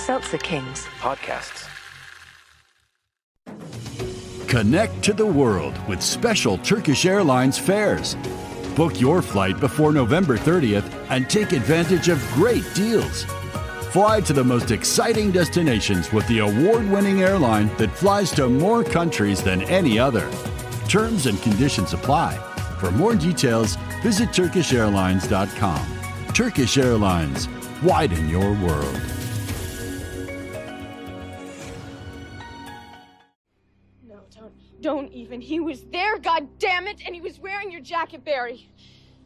Seltzer Kings. Podcasts. Connect to the world with special Turkish Airlines fares. Book your flight before November 30th and take advantage of great deals. Fly to the most exciting destinations with the award-winning airline that flies to more countries than any other. Terms and conditions apply. For more details, visit TurkishAirlines.com. Turkish Airlines. Widen your world. No, don't even. He was there, God damn it, and he was wearing your jacket, Barry.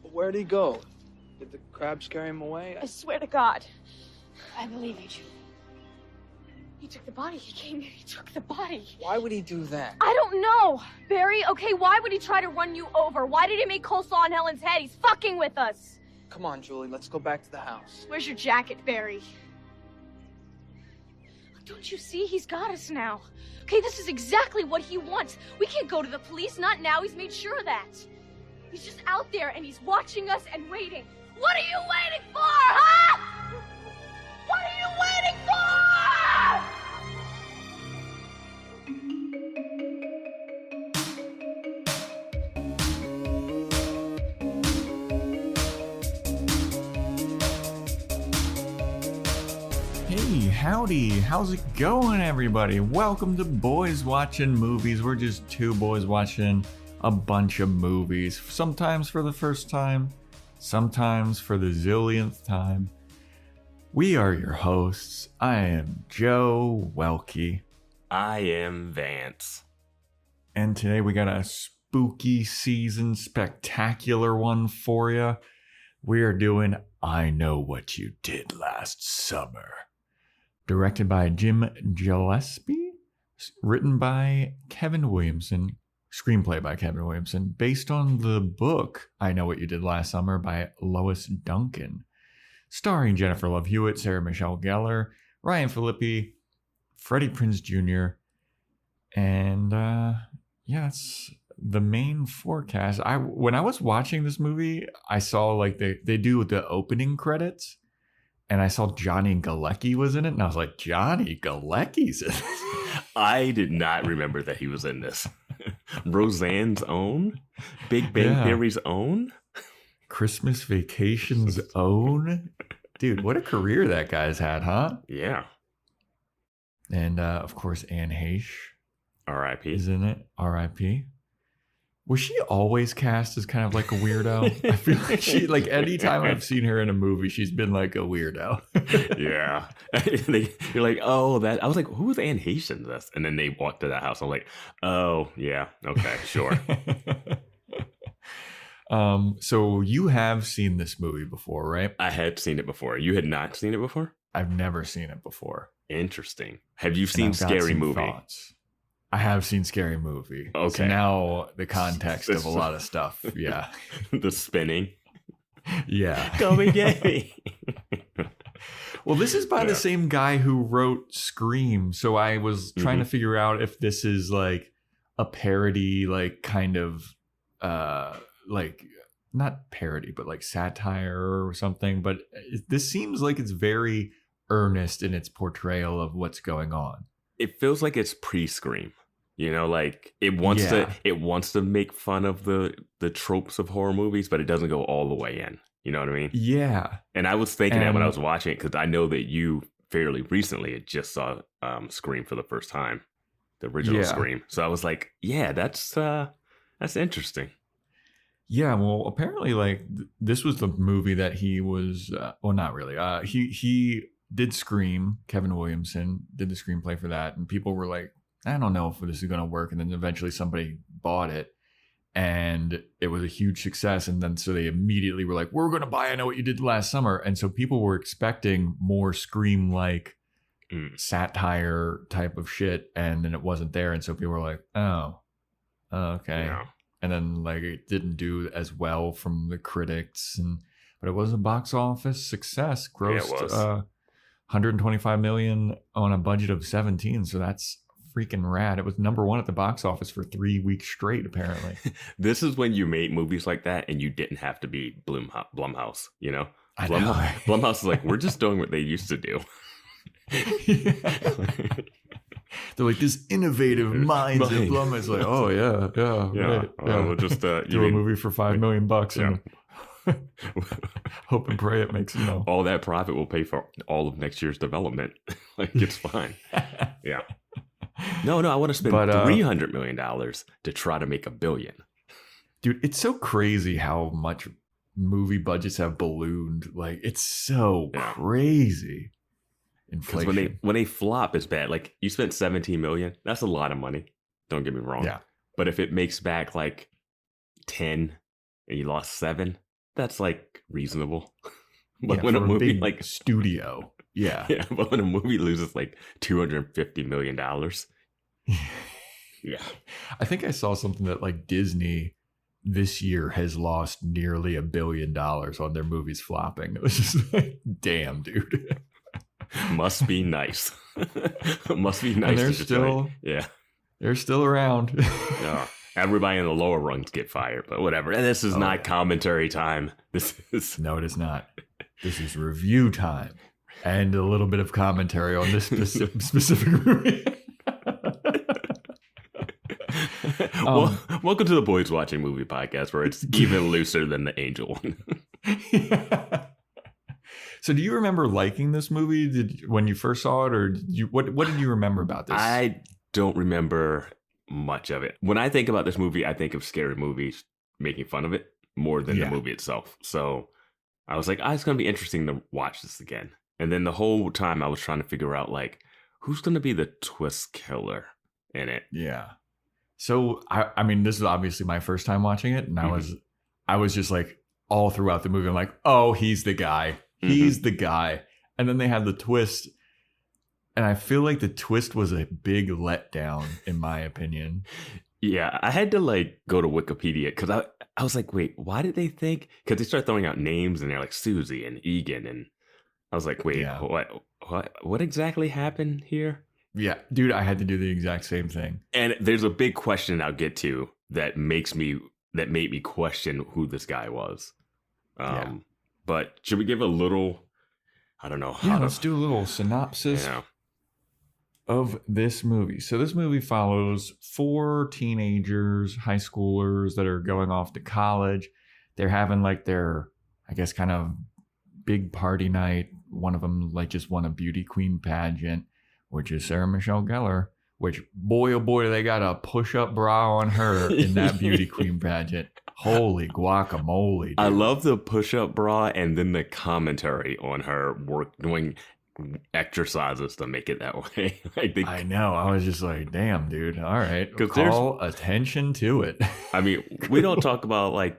Where'd he go? Did the crabs carry him away? I swear to God. I believe you. He took the body. He came here. He took the body. Why would he do that? I don't know, Barry. Okay, why would he try to run you over? Why did he make coleslaw on Helen's head? He's fucking with us. Come on, Julie. Let's go back to the house. Where's your jacket, Barry? Don't you see? He's got us now. Okay, this is exactly what he wants. We can't go to the police. Not now. He's made sure of that. He's just out there and he's watching us and waiting. What are you waiting for, huh? What are you waiting for? Hey, howdy, how's it going, everybody? Welcome to Boys Watching Movies. We're just two boys watching a bunch of movies, sometimes for the first time, sometimes for the zillionth time. We are your hosts. I am Joe Welke. I am Vance. And today we got a spooky season spectacular one for you. We are doing I Know What You Did Last Summer. Directed by Jim Gillespie, written by Kevin Williamson, screenplay by Kevin Williamson, based on the book I Know What You Did Last Summer by Lois Duncan, starring Jennifer Love Hewitt, Sarah Michelle Gellar, Ryan Phillippe, Freddie Prinze Jr., and that's the main forecast. When I was watching this movie, I saw like they do the opening credits. And I saw Johnny Galecki was in it, and I was like, Johnny Galecki's in this? I did not remember that he was in this. Roseanne's own? Big Bang Theory's own? Christmas Vacation's own? Dude, what a career that guy's had, huh? Yeah. And, of course, Anne Heche R.I.P. is in it. R.I.P. Was she always cast as kind of like a weirdo? I feel like she, like, anytime I've seen her in a movie, she's been like a weirdo. Yeah. You're like, oh, that. I was like, who was Anne Heche in this? And then they walked to that house. I'm like, oh, yeah. Okay, sure. So you have seen this movie before, right? I had seen it before. You had not seen it before? I've never seen it before. Interesting. Have you seen Scary Movie? Thoughts. I have seen Scary Movie. Okay. So now the context of a lot of stuff. Yeah. The spinning. Yeah. Come and get me. Well, this is by the same guy who wrote Scream. So I was trying to figure out if this is like a parody, like kind of like not parody, but like satire or something. But this seems like it's very earnest in its portrayal of what's going on. It feels like it's pre-Scream. You know, like it wants to make fun of the tropes of horror movies, but it doesn't go all the way in. You know what I mean? Yeah. And I was thinking that when I was watching it, because I know that you fairly recently had just saw Scream for the first time, the original Scream. So I was like, yeah, that's interesting. Yeah, well, apparently, like this was the movie that he was. Well, not really. He did Scream. Kevin Williamson did the screenplay for that, and people were like, I don't know if this is going to work. And then eventually somebody bought it and it was a huge success. And then so they immediately were like, we're going to buy I Know What You Did Last Summer. And so people were expecting more Scream-like satire type of shit. And then it wasn't there. And so people were like, oh, okay. Yeah. And then like it didn't do as well from the critics. But it was a box office success. Grossed $125 million on a budget of 17. So that's freaking rad. It was number one at the box office for 3 weeks straight, apparently. This is when you made movies like that and you didn't have to be Blumhouse, you know? Blumhouse is like, we're just doing what they used to do. They're like, this innovative minds of Blum. It's like, oh yeah, right. We'll just do a movie for $5 million and hope and pray it makes, all that profit will pay for all of next year's development. Like, it's fine. Yeah. No, I want to spend $300 million to try to make $1 billion. Dude, it's so crazy how much movie budgets have ballooned. Like, it's so crazy. Inflation. Because when they flop, it's bad. Like, you spent $17 million. That's a lot of money. Don't get me wrong. Yeah. But if it makes back like 10 and you lost 7, that's like reasonable. But when a movie big like studio, yeah, but when a movie loses like $250 million, yeah. I think I saw something that like Disney this year has lost nearly $1 billion on their movies flopping. It was just like, damn, dude. Must be nice. Must be nice. And they're still around. Yeah. Everybody in the lower rungs get fired, but whatever. And this is not commentary time. No, it is not. This is review time and a little bit of commentary on this specific movie. Welcome to the Boys Watching Movie Podcast, where it's even looser than the Angel one. Yeah. So, do you remember liking this movie when you first saw it, or what did you remember about this? I don't remember much of it. When I think about this movie, I think of scary movies making fun of it more than the movie itself. So I was like, it's going to be interesting to watch this again. And then the whole time I was trying to figure out, like, who's going to be the twist killer in it? Yeah. So, I mean, this is obviously my first time watching it. And I was just like, all throughout the movie, I'm like, oh, he's the guy. He's the guy. And then they had the twist. And I feel like the twist was a big letdown, in my opinion. Yeah, I had to like go to Wikipedia because I was like, wait, why did they think? Because they start throwing out names and they're like Susie and Egan. And I was like, wait, what exactly happened here? Yeah, dude, I had to do the exact same thing. And there's a big question I'll get to that made me question who this guy was. But should we give a little, I don't know. Let's do a little synopsis of this movie. So this movie follows 4 teenagers, high schoolers that are going off to college. They're having like their, I guess, kind of big party night. One of them like just won a beauty queen pageant, which is Sarah Michelle Gellar, which boy, oh boy, they got a push-up bra on her in that beauty queen pageant. Holy guacamole, dude. I love the push-up bra and then the commentary on her doing exercises to make it that way. I know. I was just like, damn, dude. All right. Call attention to it. I mean, we don't talk about like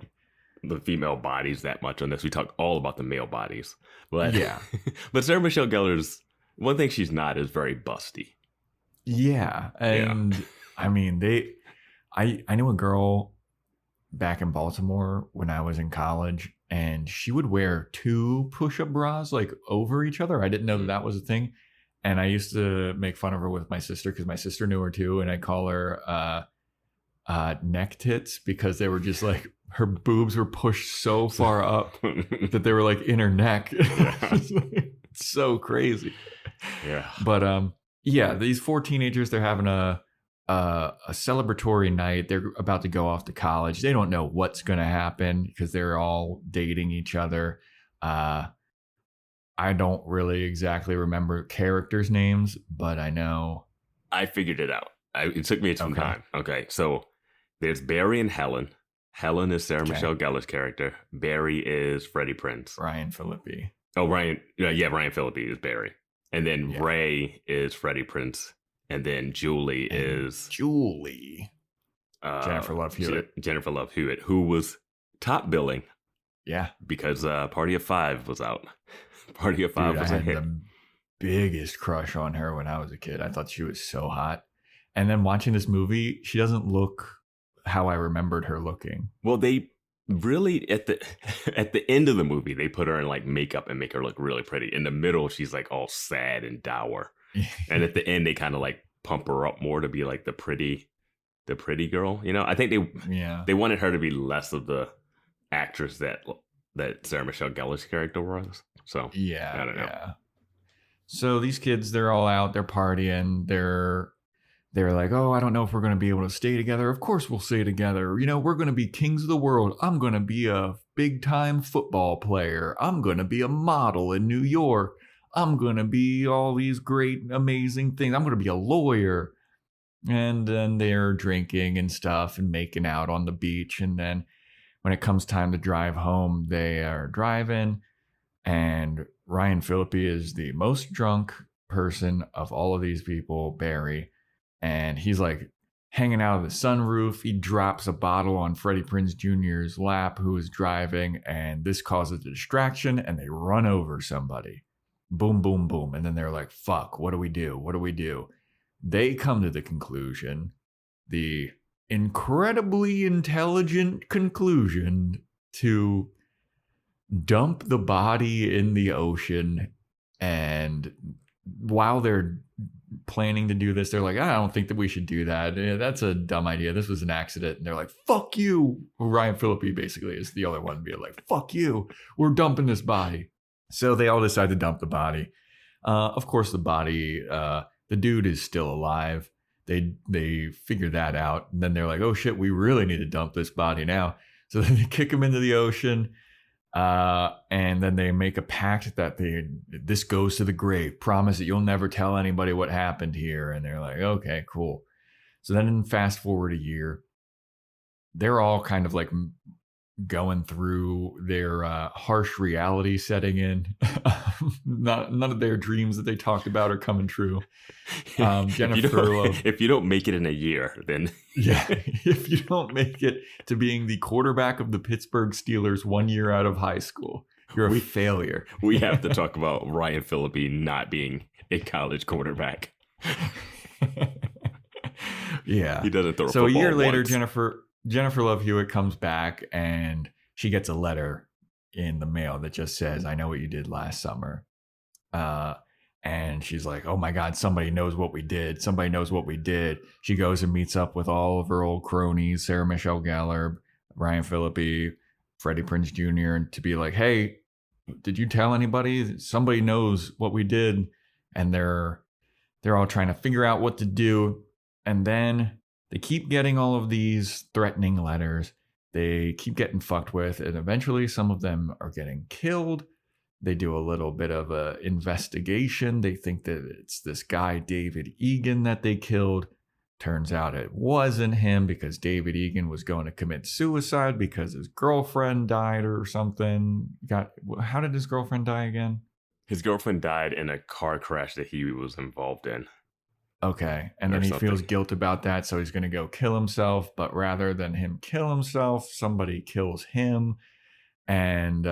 the female bodies that much on this. We talk all about the male bodies. But yeah. But Sarah Michelle Gellar's, one thing she's not is very busty. Yeah. And I mean, I knew a girl back in Baltimore when I was in college, and she would wear 2 push-up bras like over each other. I didn't know that was a thing. And I used to make fun of her with my sister because my sister knew her too. And I call her neck tits because they were just like, her boobs were pushed so far up that they were like in her neck. It's so crazy. Yeah. But these 4 teenagers, they're having a celebratory night. They're about to go off to college. They don't know what's going to happen because they're all dating each other. I don't really exactly remember characters' names, but I know. I figured it out. It took me some time. Okay, so there's Barry and Helen. Helen is Sarah Michelle Gellar's character. Barry is Freddie Prinze. Ryan Phillippe. Oh, Ryan. Yeah, Ryan Phillippe is Barry. And then Ray is Freddie Prinze. And then Julie is Jennifer Love Hewitt. Jennifer Love Hewitt, who was top billing. Yeah. Because Party of Five was out. Party of Five was a hit. I had the biggest crush on her when I was a kid. I thought she was so hot. And then watching this movie, she doesn't look how I remembered her looking. Well, they really, at the end of the movie, they put her in like makeup and make her look really pretty. In the middle, she's like all sad and dour. And at the end, they kind of like pump her up more to be like the pretty girl. You know, I think they wanted her to be less of the actress that Sarah Michelle Gellar's character was. So yeah, I don't know. Yeah. So these kids, they're all out, they're partying, they're like, oh, I don't know if we're going to be able to stay together. Of course we'll stay together. You know, we're going to be kings of the world. I'm going to be a big time football player. I'm going to be a model in New York. I'm going to be all these great, amazing things. I'm going to be a lawyer. And then they're drinking and stuff and making out on the beach. And then when it comes time to drive home, they are driving. And Ryan Phillippe is the most drunk person of all of these people, Barry. And he's like hanging out of the sunroof. He drops a bottle on Freddie Prinze Jr.'s lap, who is driving. And this causes a distraction. And they run over somebody. Boom, boom, boom. And then they're like, fuck, what do we do? What do we do? They come to the conclusion, the incredibly intelligent conclusion, to dump the body in the ocean. And while they're planning to do this, they're like, I don't think that we should do that. That's a dumb idea. This was an accident. And they're like, fuck you. Well, Ryan Phillippe basically is the other one being like, fuck you. We're dumping this body. So they all decide to dump the body. Of course, the body, the dude is still alive. They figure that out. And then they're like, oh shit, we really need to dump this body now. So then they kick him into the ocean. And then they make a pact that this goes to the grave. Promise that you'll never tell anybody what happened here. And they're like, okay, cool. So then fast forward a year, they're all kind of like going through their harsh reality setting in. None of their dreams that they talked about are coming true. Jennifer, if you don't make it in a year, then yeah, if you don't make it to being the quarterback of the Pittsburgh Steelers 1 year out of high school, you're a failure. We have to talk about Ryan Phillippe not being a college quarterback. Yeah, he doesn't throw. So a year later, once. Jennifer Love Hewitt comes back and she gets a letter in the mail that just says, I know what you did last summer. And she's like, oh my God, somebody knows what we did. Somebody knows what we did. She goes and meets up with all of her old cronies, Sarah Michelle Gellar, Ryan Phillippe, Freddie Prinze Jr., to be like, hey, did you tell anybody? Somebody knows what we did. And they're all trying to figure out what to do. And then they keep getting all of these threatening letters. They keep getting fucked with. And eventually some of them are getting killed. They do a little bit of an investigation. They think that it's this guy, David Egan, that they killed. Turns out it wasn't him, because David Egan was going to commit suicide because his girlfriend died or something. How did his girlfriend die again? His girlfriend died in a car crash that he was involved in. Okay. And then he feels guilt about that, so he's going to go kill himself. But rather than him kill himself, somebody kills him. And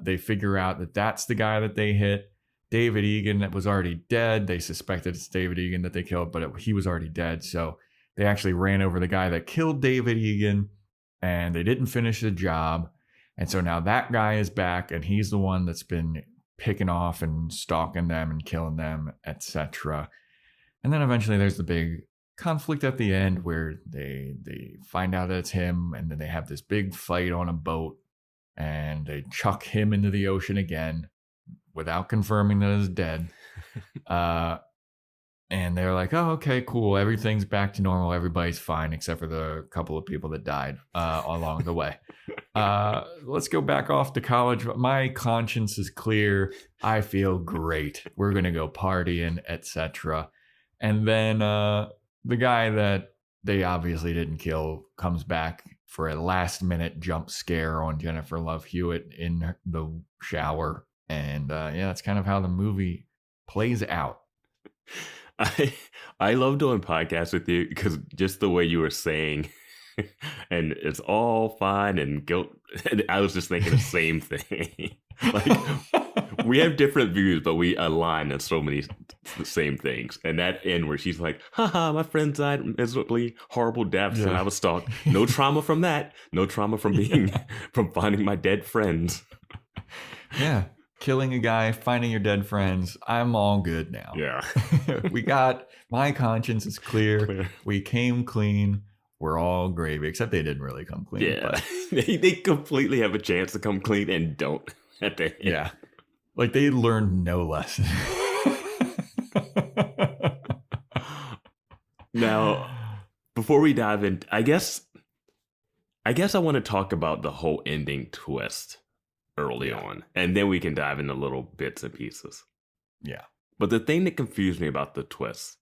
they figure out that that's the guy that they hit. David Egan, that was already dead. They suspected it's David Egan that they killed, but he was already dead. So they actually ran over the guy that killed David Egan, and they didn't finish the job. And so now that guy is back, and he's the one that's been picking off and stalking them and killing them, etc. And then eventually there's the big conflict at the end where they find out that it's him, and then they have this big fight on a boat, and they chuck him into the ocean again without confirming that he's dead. And they're like, oh, okay, cool. Everything's back to normal. Everybody's fine except for the couple of people that died along the way. Let's go back off to college. My conscience is clear. I feel great. We're going to go partying, etc. And then the guy that they obviously didn't kill comes back for a last minute jump scare on Jennifer Love Hewitt in the shower. And yeah, that's kind of how the movie plays out. I love doing podcasts with you because just the way you were saying, and it's all fine and guilt. And I was just thinking the same thing. Like, we have different views, but we align on so many the same things. And that end where she's like, haha, my friend died miserably, horrible deaths, and I was stalked. No trauma from that. No trauma from being from finding my dead friends. Yeah. Killing a guy, finding your dead friends. I'm all good now. Yeah. My conscience is clear. We came clean. We're all gravy, except they didn't really come clean. Yeah. But they completely have a chance to come clean and don't at the end. Yeah. Like they learned no lesson. Now, before we dive in, I guess I want to talk about the whole ending twist early on, and then we can dive into little bits and pieces. Yeah. But the thing that confused me about the twist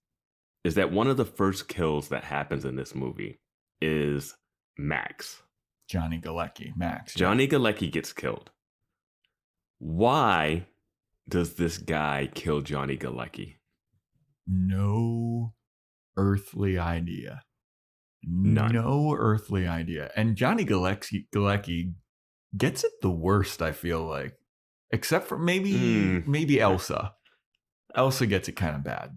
is that one of the first kills that happens in this movie is Max. Johnny Galecki, Max. Yeah. Johnny Galecki gets killed. Why does this guy kill Johnny Galecki? No earthly idea. None. No earthly idea. And Johnny Galecki gets it the worst, I feel like. Except for maybe Elsa. Elsa gets it kind of bad.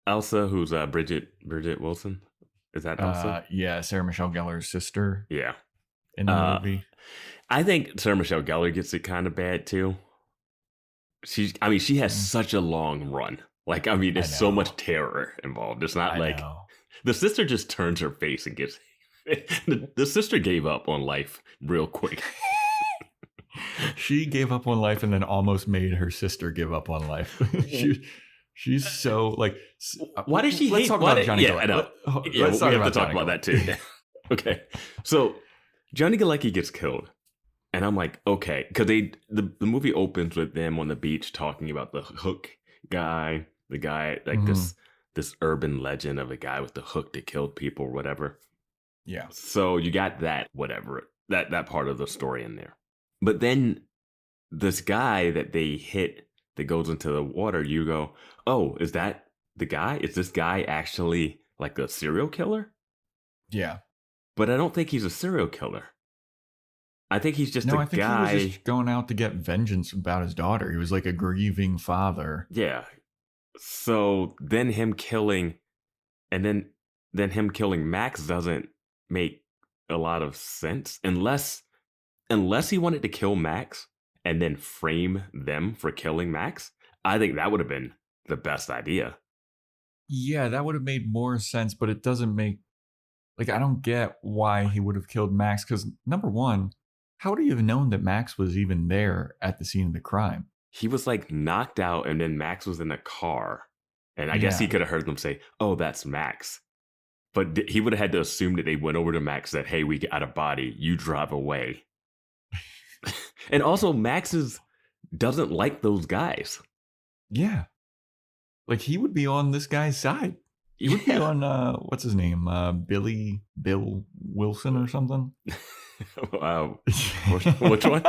Elsa, who's Bridget Wilson? Is that Elsa? Yeah, Sarah Michelle Gellar's sister. Yeah. In the movie. I think Sarah Michelle Gellar gets it kind of bad too. She has such a long run. Like, there's so much terror involved. It's not the sister just turns her face and gets. The sister gave up on life real quick. She gave up on life and then almost made her sister give up on life. She's so like. Why does she? Let's talk about Johnny Galecki. I know. Let's talk about that too. Okay, so Johnny Galecki gets killed, and I'm like, okay, because the movie opens with them on the beach talking about the hook guy, the guy like this urban legend of a guy with the hook that killed people or whatever. Yeah. So you got that that part of the story in there. But then this guy that they hit that goes into the water, you go, oh, is that the guy? Is this guy actually like a serial killer? Yeah. But I don't think he's a serial killer. I think he's just I a think guy. He was just going out to get vengeance about his daughter. He was like a grieving father. Yeah. So then him killing, and then him killing Max doesn't make a lot of sense unless he wanted to kill Max and then frame them for killing Max. I think that would have been the best idea. Yeah, that would have made more sense, but it doesn't make, like, I don't get why he would have killed Max, because number one, how would he have known that Max was even there at the scene of the crime? He was like knocked out, and then Max was in a car, and I guess he could have heard them say, oh, that's Max. But he would have had to assume that they went over to Max and said, hey, we got a body, you drive away. And also, Max doesn't like those guys. Yeah. Like, he would be on this guy's side. He would be on, what's his name? Bill Wilson or something? Wow. Which one?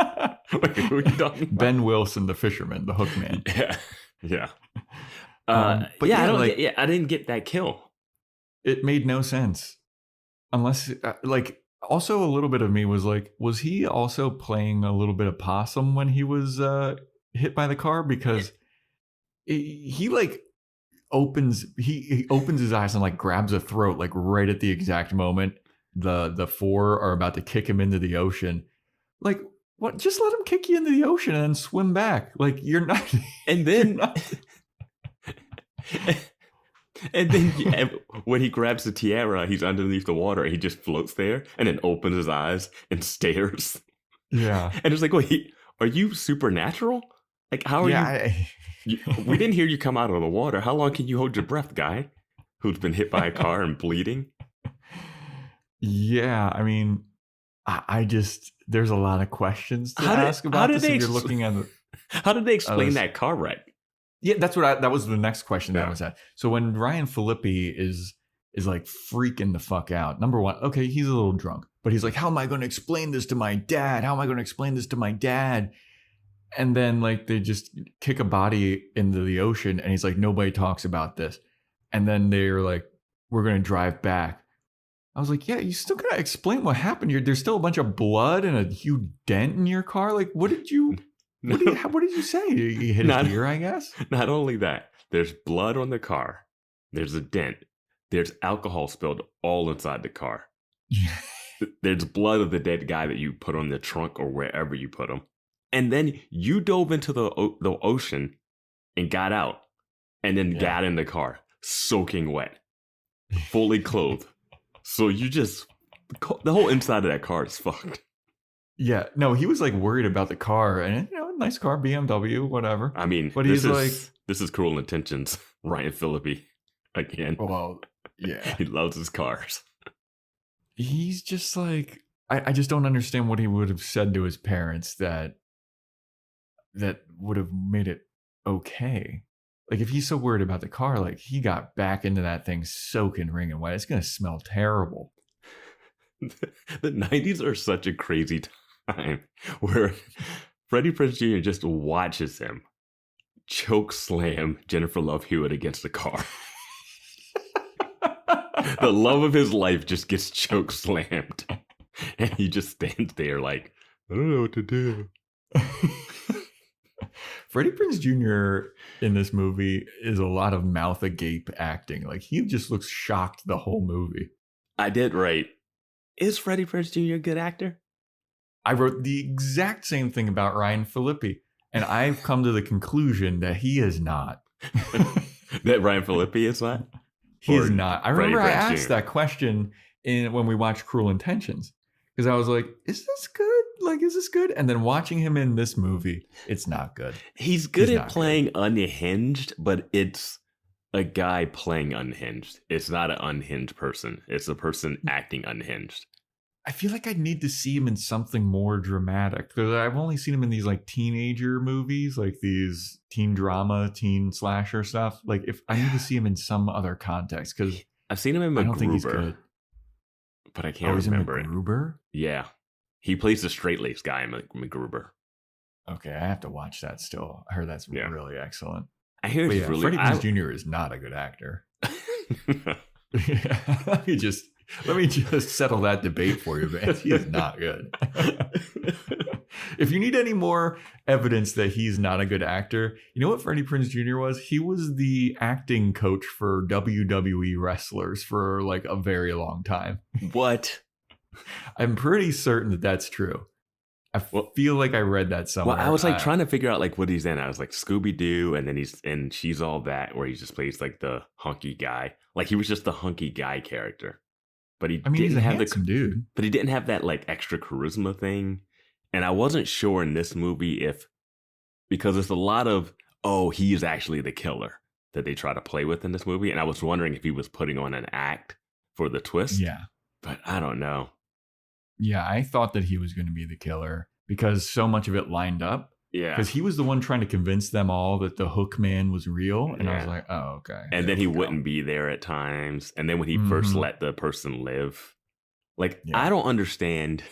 Wait, who are you talking about? Ben Wilson, the fisherman, the hook man. Yeah. But I didn't get that kill. It made no sense. Unless, also a little bit of me was like, was he also playing a little bit of possum when he was hit by the car? Because he opens his eyes and like grabs a throat like right at the exact moment the four are about to kick him into the ocean. Like, what? Just let him kick you into the ocean and then swim back. Like, you're not. And then. And then when he grabs the tiara, he's underneath the water. And he just floats there and then opens his eyes and stares. Yeah. And it's like, wait, are you supernatural? Like, how are you? We didn't hear you come out of the water. How long can you hold your breath, guy who's been hit by a car and bleeding? Yeah. I mean, I just, there's a lot of questions to ask about this if you're looking at it. How did they explain that car wreck? Yeah, that was the next question that I was at. So when Ryan Phillippe is like freaking the fuck out, number one, okay, he's a little drunk, but he's like, how am I going to explain this to my dad? How am I going to explain this to my dad? And then like they just kick a body into the ocean and he's like, nobody talks about this. And then they're like, we're going to drive back. I was like, yeah, you still got to explain what happened here. There's still a bunch of blood and a huge dent in your car. Like, what did you... What did you say? You hit his ear, I guess? Not only that, there's blood on the car. There's a dent. There's alcohol spilled all inside the car. There's blood of the dead guy that you put on the trunk or wherever you put him. And then you dove into the ocean and got out. And then got in the car, soaking wet, fully clothed. So you just... The whole inside of that car is fucked. Yeah. No, he was like worried about the car. And, nice car, BMW, whatever. I mean, but this is Cruel Intentions. Ryan Phillippe again. Well, yeah. He loves his cars. He's just like, I just don't understand what he would have said to his parents that would have made it okay. Like, if he's so worried about the car, like, he got back into that thing soaking wringing wet. It's going to smell terrible. The 90s are such a crazy time where Freddie Prinze Jr. just watches him choke slam Jennifer Love Hewitt against the car. The love of his life just gets choke slammed. And he just stands there like, I don't know what to do. Freddie Prinze Jr. in this movie is a lot of mouth agape acting. Like, he just looks shocked the whole movie. I did write, is Freddie Prinze Jr. a good actor? I wrote the exact same thing about Ryan Phillippe, and I've come to the conclusion that he is not. That Ryan Phillippe is not? He is not. I remember I asked that question when we watched Cruel Intentions, because I was like, is this good? Like, is this good? And then watching him in this movie, it's not good. He's good at playing unhinged, but it's a guy playing unhinged. It's not an unhinged person. It's a person acting unhinged. I feel like I need to see him in something more dramatic, because I've only seen him in these like teenager movies, like these teen drama, teen slasher stuff. Like, if I need to see him in some other context, because I've seen him in MacGruber. I don't think he's good. But I can't remember it. MacGruber? Yeah. He plays the straight-laced guy in MacGruber. Okay, I have to watch that still. I heard that's really excellent. I hear he's really... Freddie Prinze Jr. is not a good actor. Let me just settle that debate for you, man. He is not good. If you need any more evidence that he's not a good actor, you know what Freddie Prinze Jr. was? He was the acting coach for WWE wrestlers for like a very long time. What? I'm pretty certain that that's true. I feel like I read that somewhere. Well, I was like trying to figure out like what he's in. I was like Scooby-Doo, and then he's in She's All That, where he just plays like the hunky guy. Like, he was just the hunky guy character. But he's a handsome dude. But he didn't have that like extra charisma thing. And I wasn't sure in this movie because there's a lot of, he is actually the killer that they try to play with in this movie. And I was wondering if he was putting on an act for the twist. Yeah. But I don't know. Yeah, I thought that he was going to be the killer because so much of it lined up. Yeah. Because he was the one trying to convince them all that the Hook Man was real. And I was like, oh, okay. And then he wouldn't be there at times. And then when he first let the person live, like, I don't understand.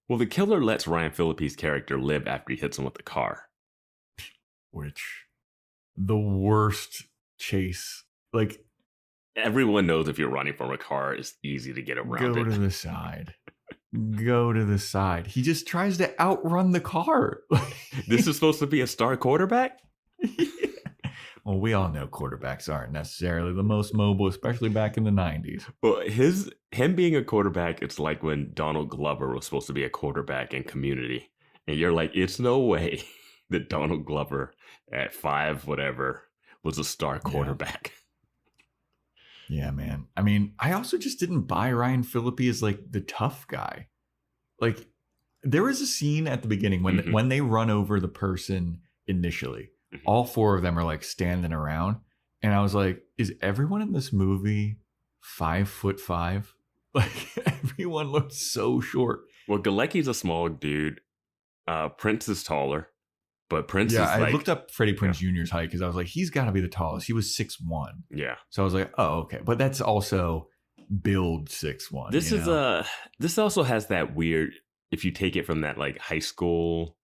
Well, the killer lets Ryan Phillippe's character live after he hits him with the car. Which, the worst chase. Like, everyone knows if you're running from a car, it's easy to get around it. Go to the side. Go to the side. He just tries to outrun the car. This is supposed to be a star quarterback? Yeah. Well, we all know quarterbacks aren't necessarily the most mobile, especially back in the 90s. Well, him being a quarterback, it's like when Donald Glover was supposed to be a quarterback in Community. And you're like, it's no way that Donald Glover at 5 whatever was a star quarterback. Yeah, man. I mean, I also just didn't buy Ryan Phillippe as like the tough guy. Like, there is a scene at the beginning when they run over the person initially. All 4 of them are like standing around. And I was like, is everyone in this movie 5'5"? Like, everyone looks so short. Well, Galecki's a small dude. Prince is taller. But Prince is like... I looked up Freddie Prinze Jr.'s height because I was like, he's got to be the tallest. He was 6'1". Yeah. So I was like, oh, okay. But that's also build 6'1". This also has that weird, if you take it from that like high school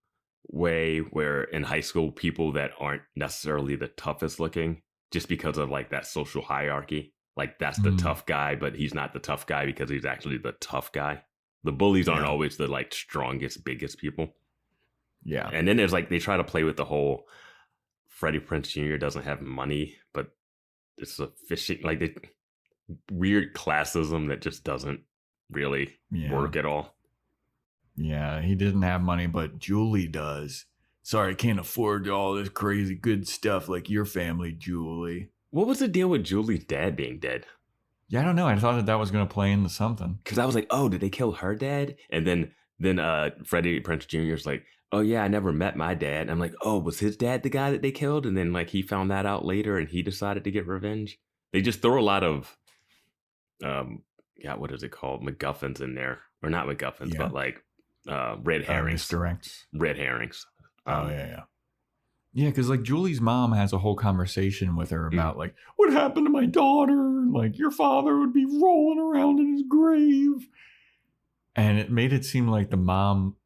way, where in high school people that aren't necessarily the toughest looking, just because of like that social hierarchy. Like, that's the tough guy, but he's not the tough guy because he's actually the tough guy. The bullies aren't always the like strongest, biggest people. Yeah. And then there's like, they try to play with the whole Freddie Prinze Jr. doesn't have money, but it's a fishing, like, weird classism that just doesn't really work at all. Yeah, he didn't have money, but Julie does. Sorry, I can't afford all this crazy good stuff like your family, Julie. What was the deal with Julie's dad being dead? Yeah, I don't know. I thought that was going to play into something. Because I was like, oh, did they kill her dad? And then Freddie Prinze Jr. is like, oh yeah, I never met my dad. And I'm like, oh, was his dad the guy that they killed? And then like he found that out later and he decided to get revenge. They just throw a lot of, what is it called? MacGuffins in there. Or not MacGuffins, but like red herrings. Misdirects. Red herrings. Yeah. Yeah, because like Julie's mom has a whole conversation with her about like, what happened to my daughter? Like, your father would be rolling around in his grave. And it made it seem like the mom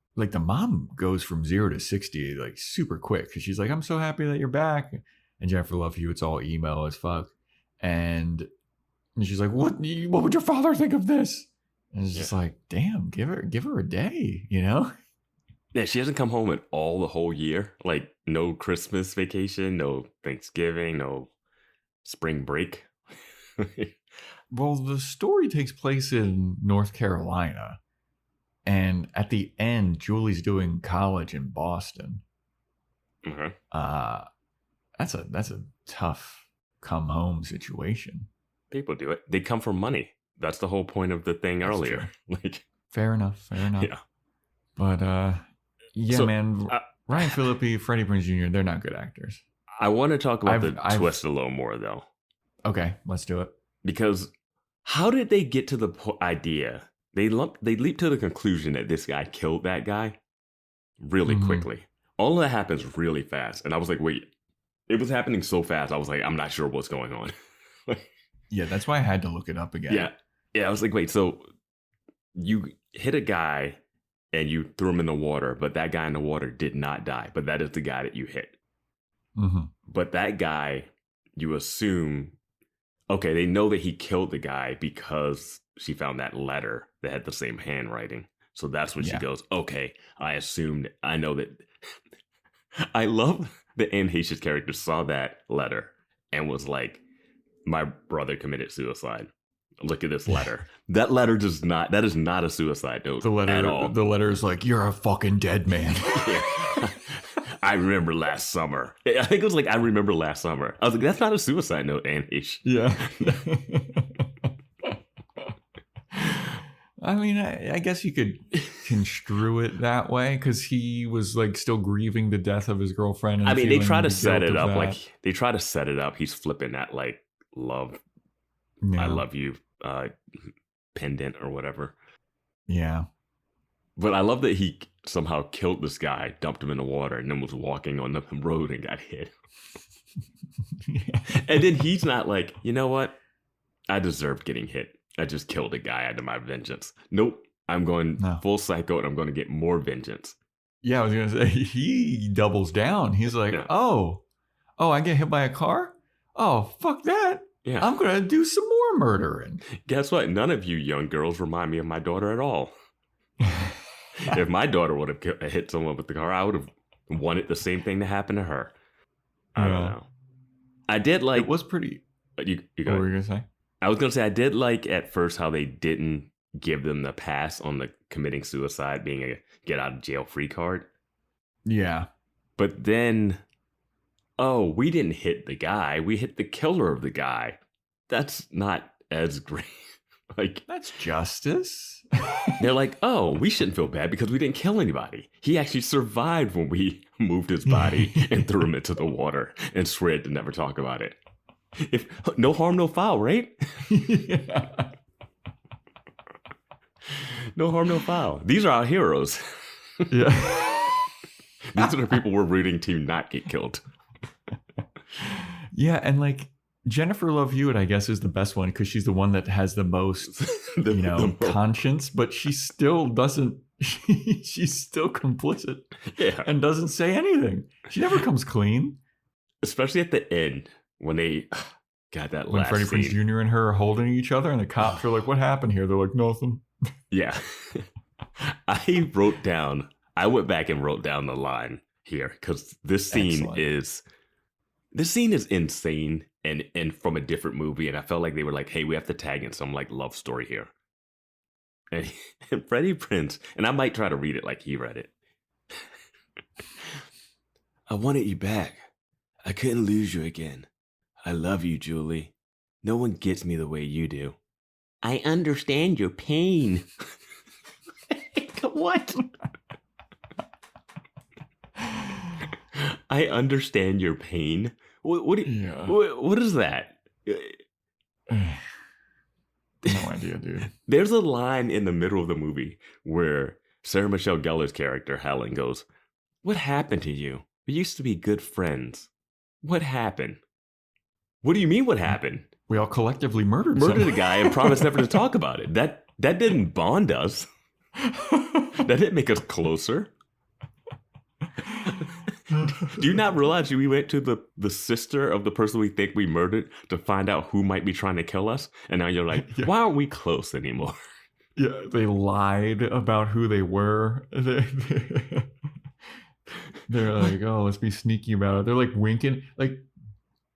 goes from 0 to 60 like super quick. Because she's like, I'm so happy that you're back. And Jennifer Love Hewitt, it's all emo as fuck. And she's like, what would your father think of this? And it's just like, damn, give her a day, you know? Yeah, she hasn't come home at all the whole year. Like, no Christmas vacation, no Thanksgiving, no spring break. Well, the story takes place in North Carolina. And at the end, Julie's doing college in Boston. Okay. That's a tough come home situation. People do it. They come for money. That's the whole point of the thing earlier. Like, fair enough. Yeah. But man, Ryan Phillippe, Freddie Prinze Jr., they're not good actors. I want to talk about the twist a little more, though. Okay, let's do it. Because how did they get to the idea? They leap to the conclusion that this guy killed that guy really quickly. All of that happens really fast. And I was like, wait, it was happening so fast. I was like, I'm not sure what's going on. Yeah, that's why I had to look it up again. Yeah, I was like, wait, so you hit a guy and you threw him in the water, but that guy in the water did not die. But that is the guy that you hit. But that guy, you assume, okay, they know that he killed the guy because she found that letter that had the same handwriting. So that's when she goes, okay, I know that. I love that Anne Heche's character saw that letter and was like, my brother committed suicide. Look at this letter. That letter that is not a suicide note at all. The letter is like, you're a fucking dead man. I remember last summer. I think it was like, I remember last summer. I was like, that's not a suicide note, Anne Heche. Yeah. I mean, I guess you could construe it that way because he was like still grieving the death of his girlfriend. And I mean, they try to set it up He's flipping that like love, I love you pendant or whatever. Yeah. But I love that he somehow killed this guy, dumped him in the water, and then was walking on the road and got hit. And then he's not like, you know what? I deserved getting hit. I just killed a guy out of my vengeance. Nope. I'm going full psycho and I'm going to get more vengeance. Yeah, I was going to say, he doubles down. He's like, oh, I get hit by a car? Oh, fuck that. Yeah. I'm going to do some more murdering. Guess what? None of you young girls remind me of my daughter at all. If my daughter would have hit someone with the car, I would have wanted the same thing to happen to her. I don't know. I did like... It was pretty... You what were you going to say? I was going to say, I did like at first how they didn't give them the pass on the committing suicide being a get out of jail free card. Yeah. But then, we didn't hit the guy. We hit the killer of the guy. That's not as great. Like, that's justice. They're like, we shouldn't feel bad because we didn't kill anybody. He actually survived when we moved his body and threw him into the water and swore to never talk about it. If no harm, no foul, right? Yeah. No harm, no foul. These are our heroes. Yeah. These are the people we're rooting to not get killed. Yeah, and like Jennifer Love Hewitt, I guess, is the best one because she's the one that has the most, conscience, but she still doesn't. She's still complicit. Yeah, and doesn't say anything. She never comes clean, especially at the end. When they got that when last Freddie scene. Prinze Jr. and her are holding each other and the cops are like, what happened here? They're like, nothing. Yeah. I went back and wrote down the line here because this scene is insane and from a different movie. And I felt like they were like, hey, we have to tag in some like love story here. And Freddie Prinze, and I might try to read it like he read it. I wanted you back. I couldn't lose you again. I love you, Julie. No one gets me the way you do. I understand your pain. What? I understand your pain. What is that? No idea, dude. There's a line in the middle of the movie where Sarah Michelle Gellar's character, Helen, goes, "What happened to you? We used to be good friends. What happened?" What do you mean, what happened? We all collectively murdered a guy and promised never to talk about it. That didn't bond us. That didn't make us closer. Do you not realize we went to the sister of the person we think we murdered to find out who might be trying to kill us? And now you're like, why aren't we close anymore? Yeah, they lied about who they were. They're like, oh, let's be sneaky about it. They're like winking. Like,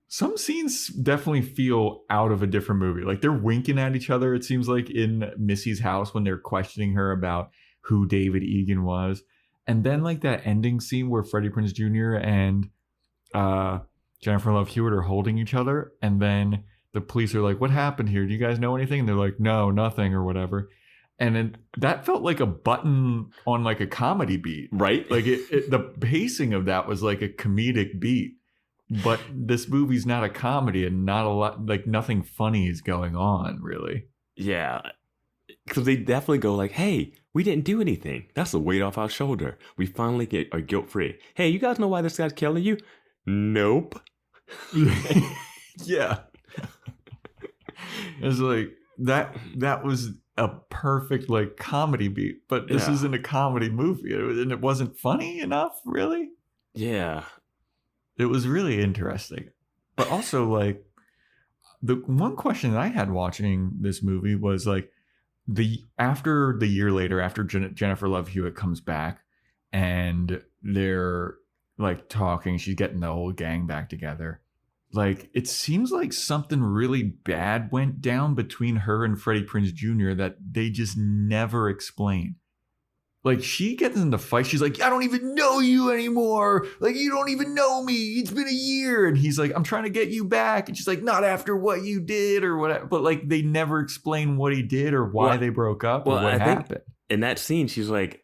some scenes definitely feel out of a different movie. Like, they're winking at each other, it seems like, in Missy's house when they're questioning her about who David Egan was. And then, like, that ending scene where Freddie Prinze Jr. and Jennifer Love Hewitt are holding each other. And then the police are like, what happened here? Do you guys know anything? And they're like, no, nothing or whatever. And then that felt like a button on, like, a comedy beat. Right? Like, the pacing of that was like a comedic beat. But this movie's not a comedy and not a lot, like, nothing funny is going on, really. Yeah. Because they definitely go like, hey, we didn't do anything. That's a weight off our shoulder. We finally are guilt-free. Hey, you guys know why this guy's killing you? Nope. Yeah. It's like, that was a perfect, like, comedy beat. But this isn't a comedy movie. And it wasn't funny enough, really. Yeah. It was really interesting. But also, like, the one question that I had watching this movie was, like, after the year later, after Jennifer Love Hewitt comes back and they're, like, talking, she's getting the whole gang back together. Like, it seems like something really bad went down between her and Freddie Prinze Jr. that they just never explain. Like, she gets in the fight. She's like, I don't even know you anymore. Like, you don't even know me. It's been a year. And he's like, I'm trying to get you back. And she's like, not after what you did or whatever. But, like, they never explain what he did or why they broke up or what happened. In that scene, she's like,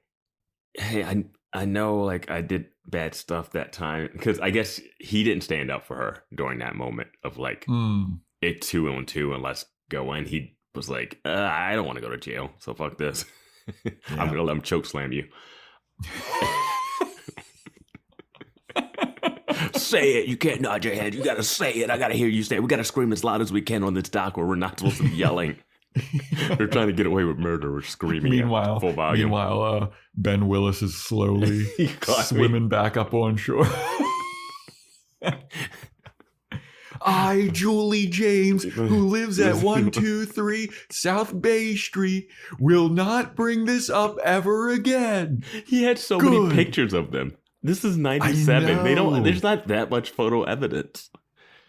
hey, I know, like, I did bad stuff that time. Because I guess he didn't stand up for her during that moment of, like, it's 2-on-2 and let's go in. He was like, I don't want to go to jail. So fuck this. Yeah. I'm gonna let him choke slam you. Say it. You can't nod your head. You gotta say it. I gotta hear you say it. We gotta scream as loud as we can on this dock where we're not supposed to be yelling. They're trying to get away with murder. We're screaming at full volume. Meanwhile, Ben Willis is slowly swimming back up on shore. I, Julie James, who lives at 123 South Bay Street, will not bring this up ever again. He had so many pictures of them. This is 97. There's not that much photo evidence.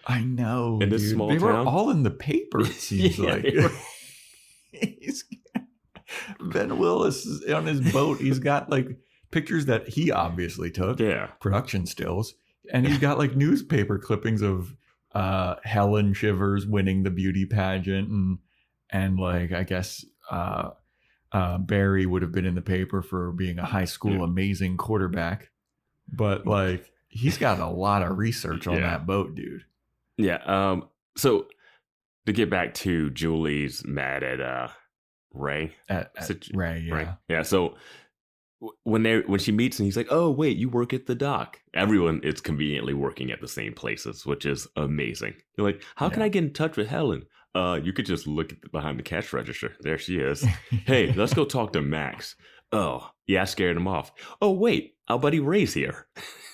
I know. In this small town. They were all in the paper, it seems like. Ben Willis is on his boat. He's got, like, pictures that he obviously took. Yeah. Production stills. And he's got, like, newspaper clippings of Helen Shivers winning the beauty pageant and like, I guess Barry would have been in the paper for being a high school amazing quarterback, but, like, he's got a lot of research on that boat, dude. Yeah. So to get back to Julie's mad at Ray. At Ray, yeah. Ray. Yeah. So when she meets and he's like, oh, wait, you work at the dock. Everyone is conveniently working at the same places, which is amazing. You're like, how can I get in touch with Helen? You could just look behind the cash register. There she is. Hey, let's go talk to Max. Oh, yeah, I scared him off. Oh, wait, our buddy Ray's here.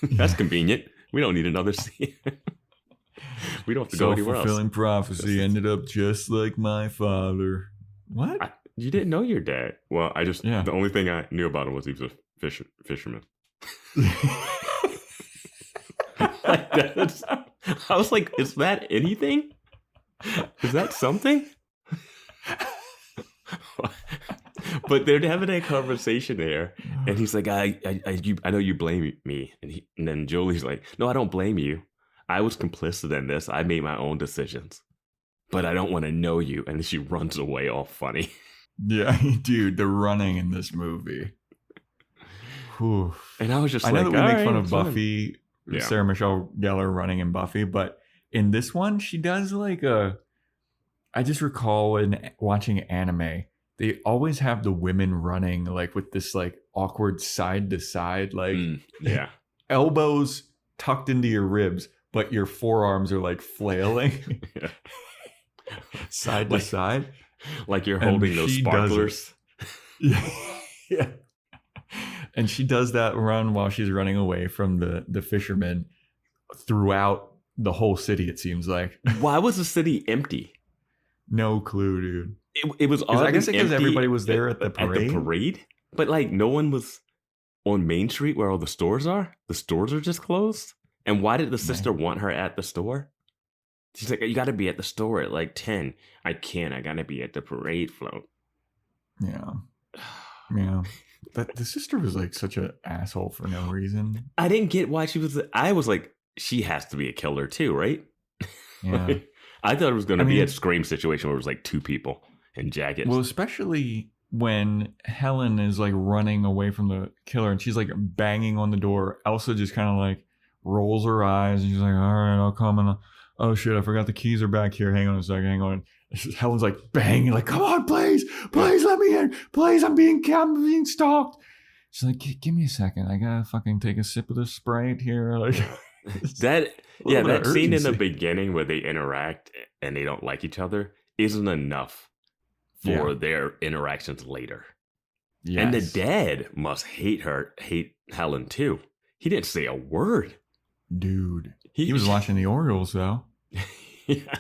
That's convenient. We don't need another scene. We don't have to go anywhere else. Self-fulfilling prophecy ended up just like my father. What? You didn't know your dad. Well, the only thing I knew about him was he was a fisherman. I was like, is that anything? Is that something? But they're having a conversation there, and he's like, I know you blame me. And then Jolie's like, no, I don't blame you. I was complicit in this. I made my own decisions. But I don't want to know you. And she runs away all funny. Yeah, dude, the running in this movie. Whew. And I was just I know that we make fun of Buffy Sarah Michelle Gellar running in Buffy, but in this one, she does like I just recall in watching anime, they always have the women running like with this like awkward side to side, like elbows tucked into your ribs, but your forearms are like flailing side to side. Like you're holding those sparklers. Yeah. And she does that run while she's running away from the fishermen throughout the whole city, it seems like. Why was the city empty? No clue, dude. It was I guess because everybody was there at the parade. But like no one was on Main Street where all the stores are. The stores are just closed. And why did the sister want her at the store? She's like, you got to be at the store at like 10. I can't. I got to be at the parade float. Yeah. Yeah. But the sister was like such an asshole for no reason. I didn't get why she was. I was like, she has to be a killer too, right? Yeah. I thought it was going to be a Scream situation where it was like two people in jackets. Well, especially when Helen is like running away from the killer and she's like banging on the door. Elsa just kind of like rolls her eyes and she's like, all right, I'll come. And oh shit, I forgot the keys are back here. Hang on a second. Hang on. Helen's like banging, like, come on, please let me in. Please, I'm being stalked. She's like, give me a second. I gotta fucking take a sip of this Sprite here. Like that scene in the beginning where they interact and they don't like each other isn't enough for their interactions later. Yes. And the dad must hate Helen too. He didn't say a word. Dude. He was watching the Orioles though. Yeah.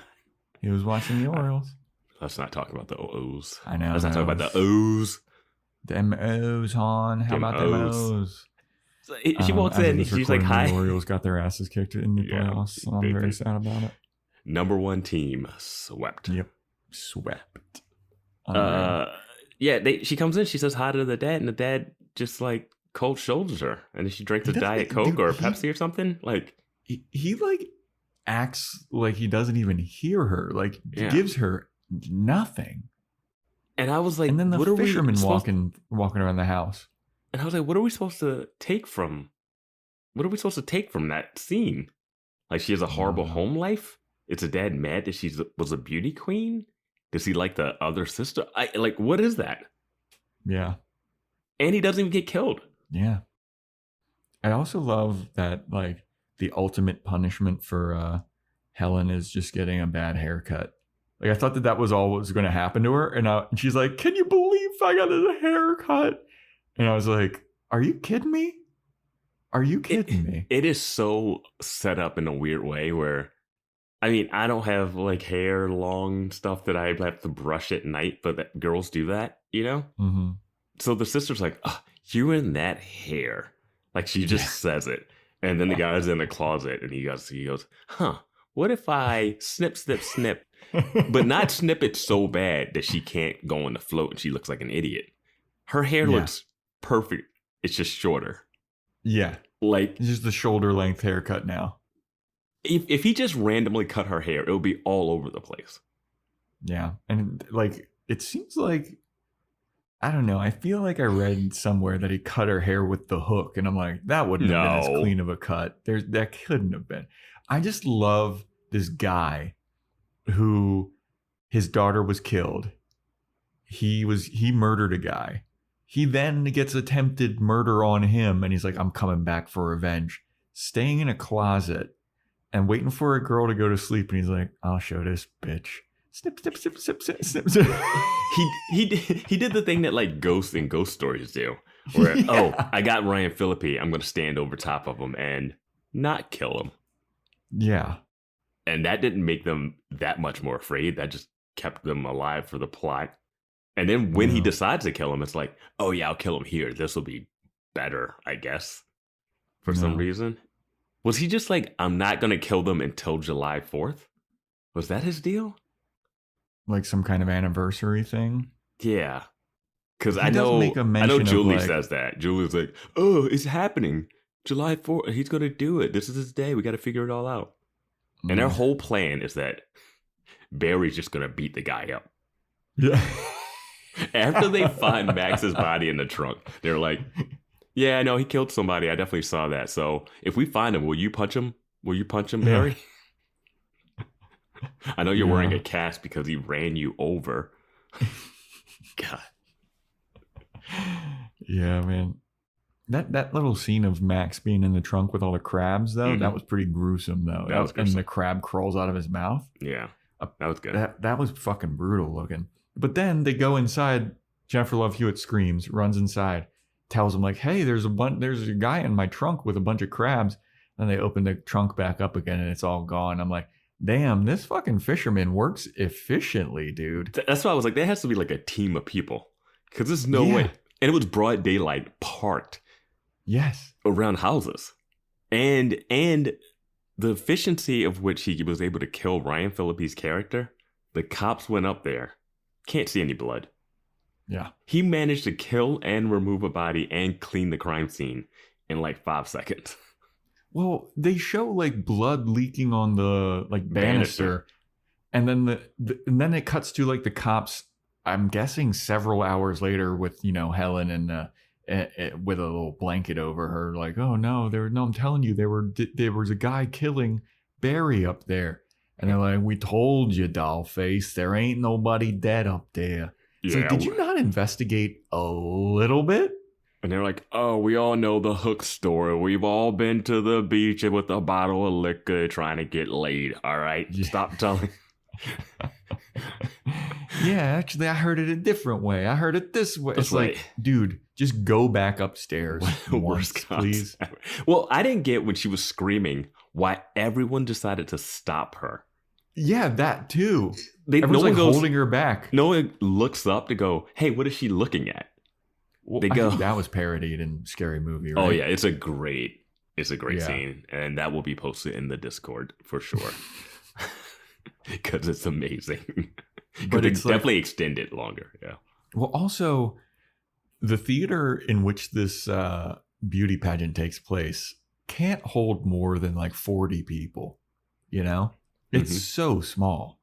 He was watching the Orioles. Let's not talk about the O's. I know. Let's not talk about the O's. Them O's, hon. How about them O's? So she walks in and she's like, hi. The Orioles got their asses kicked in the playoffs. So I'm very sad about it. Number one team swept. Yep. Swept. She comes in, she says hi to the dad, and the dad just like cold shoulders her. And then she drinks a Diet Coke or a Pepsi or something. Like he like acts like he doesn't even hear her, like gives her nothing. And I was like, and then the fisherman walking around the house, and I was like, what are we supposed to take from that scene? Like, she has a horrible home life. Is the dad mad that she was a beauty queen? Does he like the other sister? What is that? Yeah. And he doesn't even get killed. Yeah. I also love that, like, the ultimate punishment for Helen is just getting a bad haircut. Like, I thought that was all what was going to happen to her. And she's like, can you believe I got a haircut? And I was like, are you kidding me? Are you kidding me? It is so set up in a weird way where, I mean, I don't have like hair, long stuff that I have to brush at night, but girls do that, you know? Mm-hmm. So the sister's like, oh, you in that hair. Like, she just says it. And then the guy's in the closet and he goes, huh, what if I snip, but not snip it so bad that she can't go on the float and she looks like an idiot. Her hair looks perfect. It's just shorter. Yeah. Like, it's just the shoulder length haircut now. If he just randomly cut her hair, it would be all over the place. Yeah. And like, it seems like, I don't know. I feel like I read somewhere that he cut her hair with the hook. And I'm like, that wouldn't have been as clean of a cut. That couldn't have been. I just love this guy who his daughter was killed. He murdered a guy. He then gets attempted murder on him. And he's like, I'm coming back for revenge. Staying in a closet and waiting for a girl to go to sleep. And he's like, I'll show this bitch. Snip, snip, snip, snip, snip, snip, snip. He did the thing that like ghosts and ghost stories do. Where, I got Ryan Phillippe. I'm going to stand over top of him and not kill him. Yeah. And that didn't make them that much more afraid. That just kept them alive for the plot. And then when he decides to kill him, it's like, oh yeah, I'll kill him here. This will be better, I guess. For some reason. Was he just like, I'm not going to kill them until July 4th? Was that his deal? Like some kind of anniversary thing? Yeah. Because I know Julie says that. Julie's like, oh, it's happening. July 4th. He's going to do it. This is his day. We got to figure it all out. And their whole plan is that Barry's just going to beat the guy up. Yeah. After they find Max's body in the trunk, they're like, Yeah, no, he killed somebody. I definitely saw that. So if we find him, will you punch him? Will you punch him, Barry? I know you're wearing a cast because he ran you over. God. Yeah, man. That little scene of Max being in the trunk with all the crabs, though, that was pretty gruesome, though. That was gruesome. And the crab crawls out of his mouth. Yeah, that was good. That was fucking brutal looking. But then they go inside. Jennifer Love Hewitt screams, runs inside, tells him like, "Hey, there's a guy in my trunk with a bunch of crabs." Then they open the trunk back up again, and it's all gone. I'm like, damn, this fucking fisherman works efficiently, dude. That's why I was like, there has to be like a team of people, because there's no way. And it was broad daylight, parked. Yes. Around houses. And the efficiency of which he was able to kill Ryan Phillippe's character, the cops went up there. Can't see any blood. Yeah. He managed to kill and remove a body and clean the crime scene in like 5 seconds. Well, they show like blood leaking on the like banister. And then and then it cuts to like the cops, I'm guessing several hours later with, Helen and with a little blanket over her, like, oh no, I'm telling you, there was a guy killing Barry up there. And they're like, we told you, Dollface, there ain't nobody dead up there. It's like, did you not investigate a little bit? And they're like, oh, we all know the Hook story. We've all been to the beach with a bottle of liquor trying to get laid. All right, stop telling. Yeah, actually, I heard it a different way. I heard it this way. It's like, dude, just go back upstairs once, please. Well, I didn't get when she was screaming why everyone decided to stop her. Yeah, that too. Everyone's like holding her back. No one looks up to go, hey, what is she looking at? Well, I think that was parodied in Scary Movie, right? Oh, yeah, it's a great scene. And that will be posted in the Discord for sure. Because it's amazing. But it's definitely extended longer. Yeah. Well, also, the theater in which this beauty pageant takes place can't hold more than like 40 people. It's so small.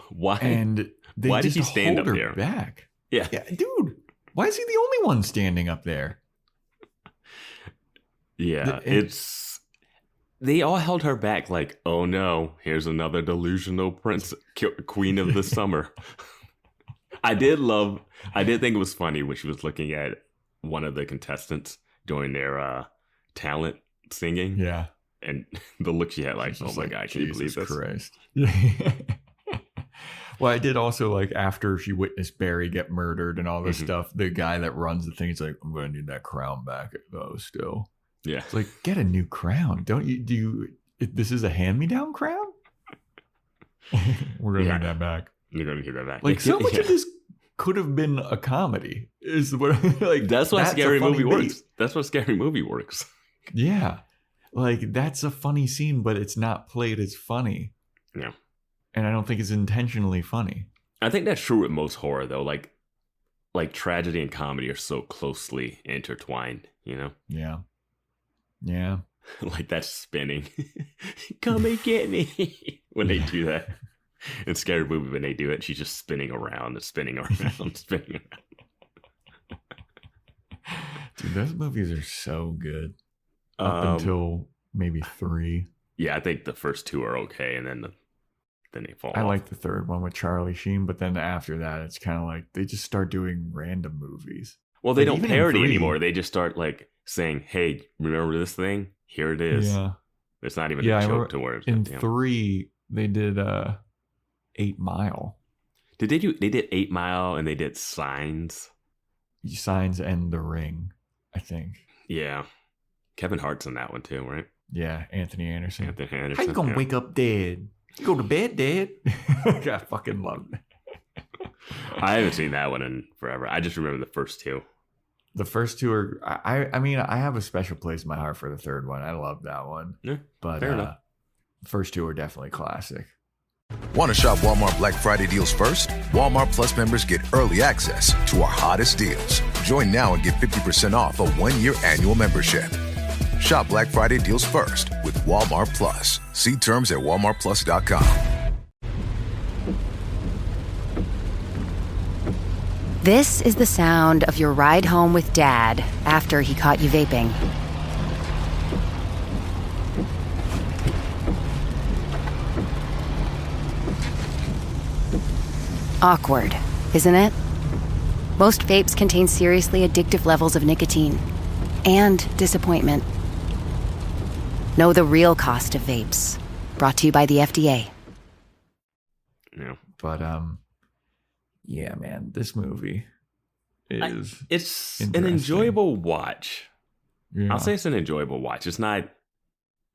Why? And why did he stand up there? Back. Yeah, dude. Why is he the only one standing up there? Yeah, they all held her back like, oh no, here's another delusional queen of the summer. I did think it was funny when she was looking at one of the contestants doing their talent singing. Yeah. And the look she had, like, oh my God, can you believe this? Christ. Well, I did also like after she witnessed Barry get murdered and all this stuff, the guy that runs the thing, he's like, I'm going to need that crown back though still. Yeah. It's like, get a new crown. This is a hand-me-down crown? We're going to need that back. You're going to get that back. Like, so much of this could have been a comedy. That's why Scary Movie works. That's what Scary Movie works. Yeah. Like, that's a funny scene, but it's not played as funny. Yeah. And I don't think it's intentionally funny. I think that's true with most horror, though. Like tragedy and comedy are so closely intertwined, Yeah. Yeah. Like that spinning. Come and get me. When they do that. In Scary Movie, when they do it, she's just spinning around and spinning around, spinning around. Dude, those movies are so good. Up until maybe 3. Yeah, I think the first 2 are okay, and then they fall off. I like the third one with Charlie Sheen, but then after that, it's kind of like they just start doing random movies. Well, they don't parody anymore. They just start like saying, "Hey, remember this thing? Here it is." Yeah, it's not even a joke to words. In 3, they did 8 Mile. They did 8 Mile, and they did Signs and The Ring, I think. Yeah. Kevin Hart's in that one too, right? Yeah, Anthony Anderson. How you gonna wake up dead? You go to bed dead? I fucking love it. I haven't seen that one in forever. I just remember the first 2. The first 2 are... I mean, I have a special place in my heart for the third one. I love that one. Yeah, but the first 2 are definitely classic. Want to shop Walmart Black Friday deals first? Walmart Plus members get early access to our hottest deals. Join now and get 50% off a 1-year annual membership. Shop Black Friday deals first with Walmart Plus. See terms at walmartplus.com. This is the sound of your ride home with Dad after he caught you vaping. Awkward, isn't it? Most vapes contain seriously addictive levels of nicotine and disappointment. Know the real cost of vapes. Brought to you by the FDA. Yeah. But yeah, man, this movie is it's an interesting. enjoyable watch. Yeah. I'll say it's an enjoyable watch. It's not.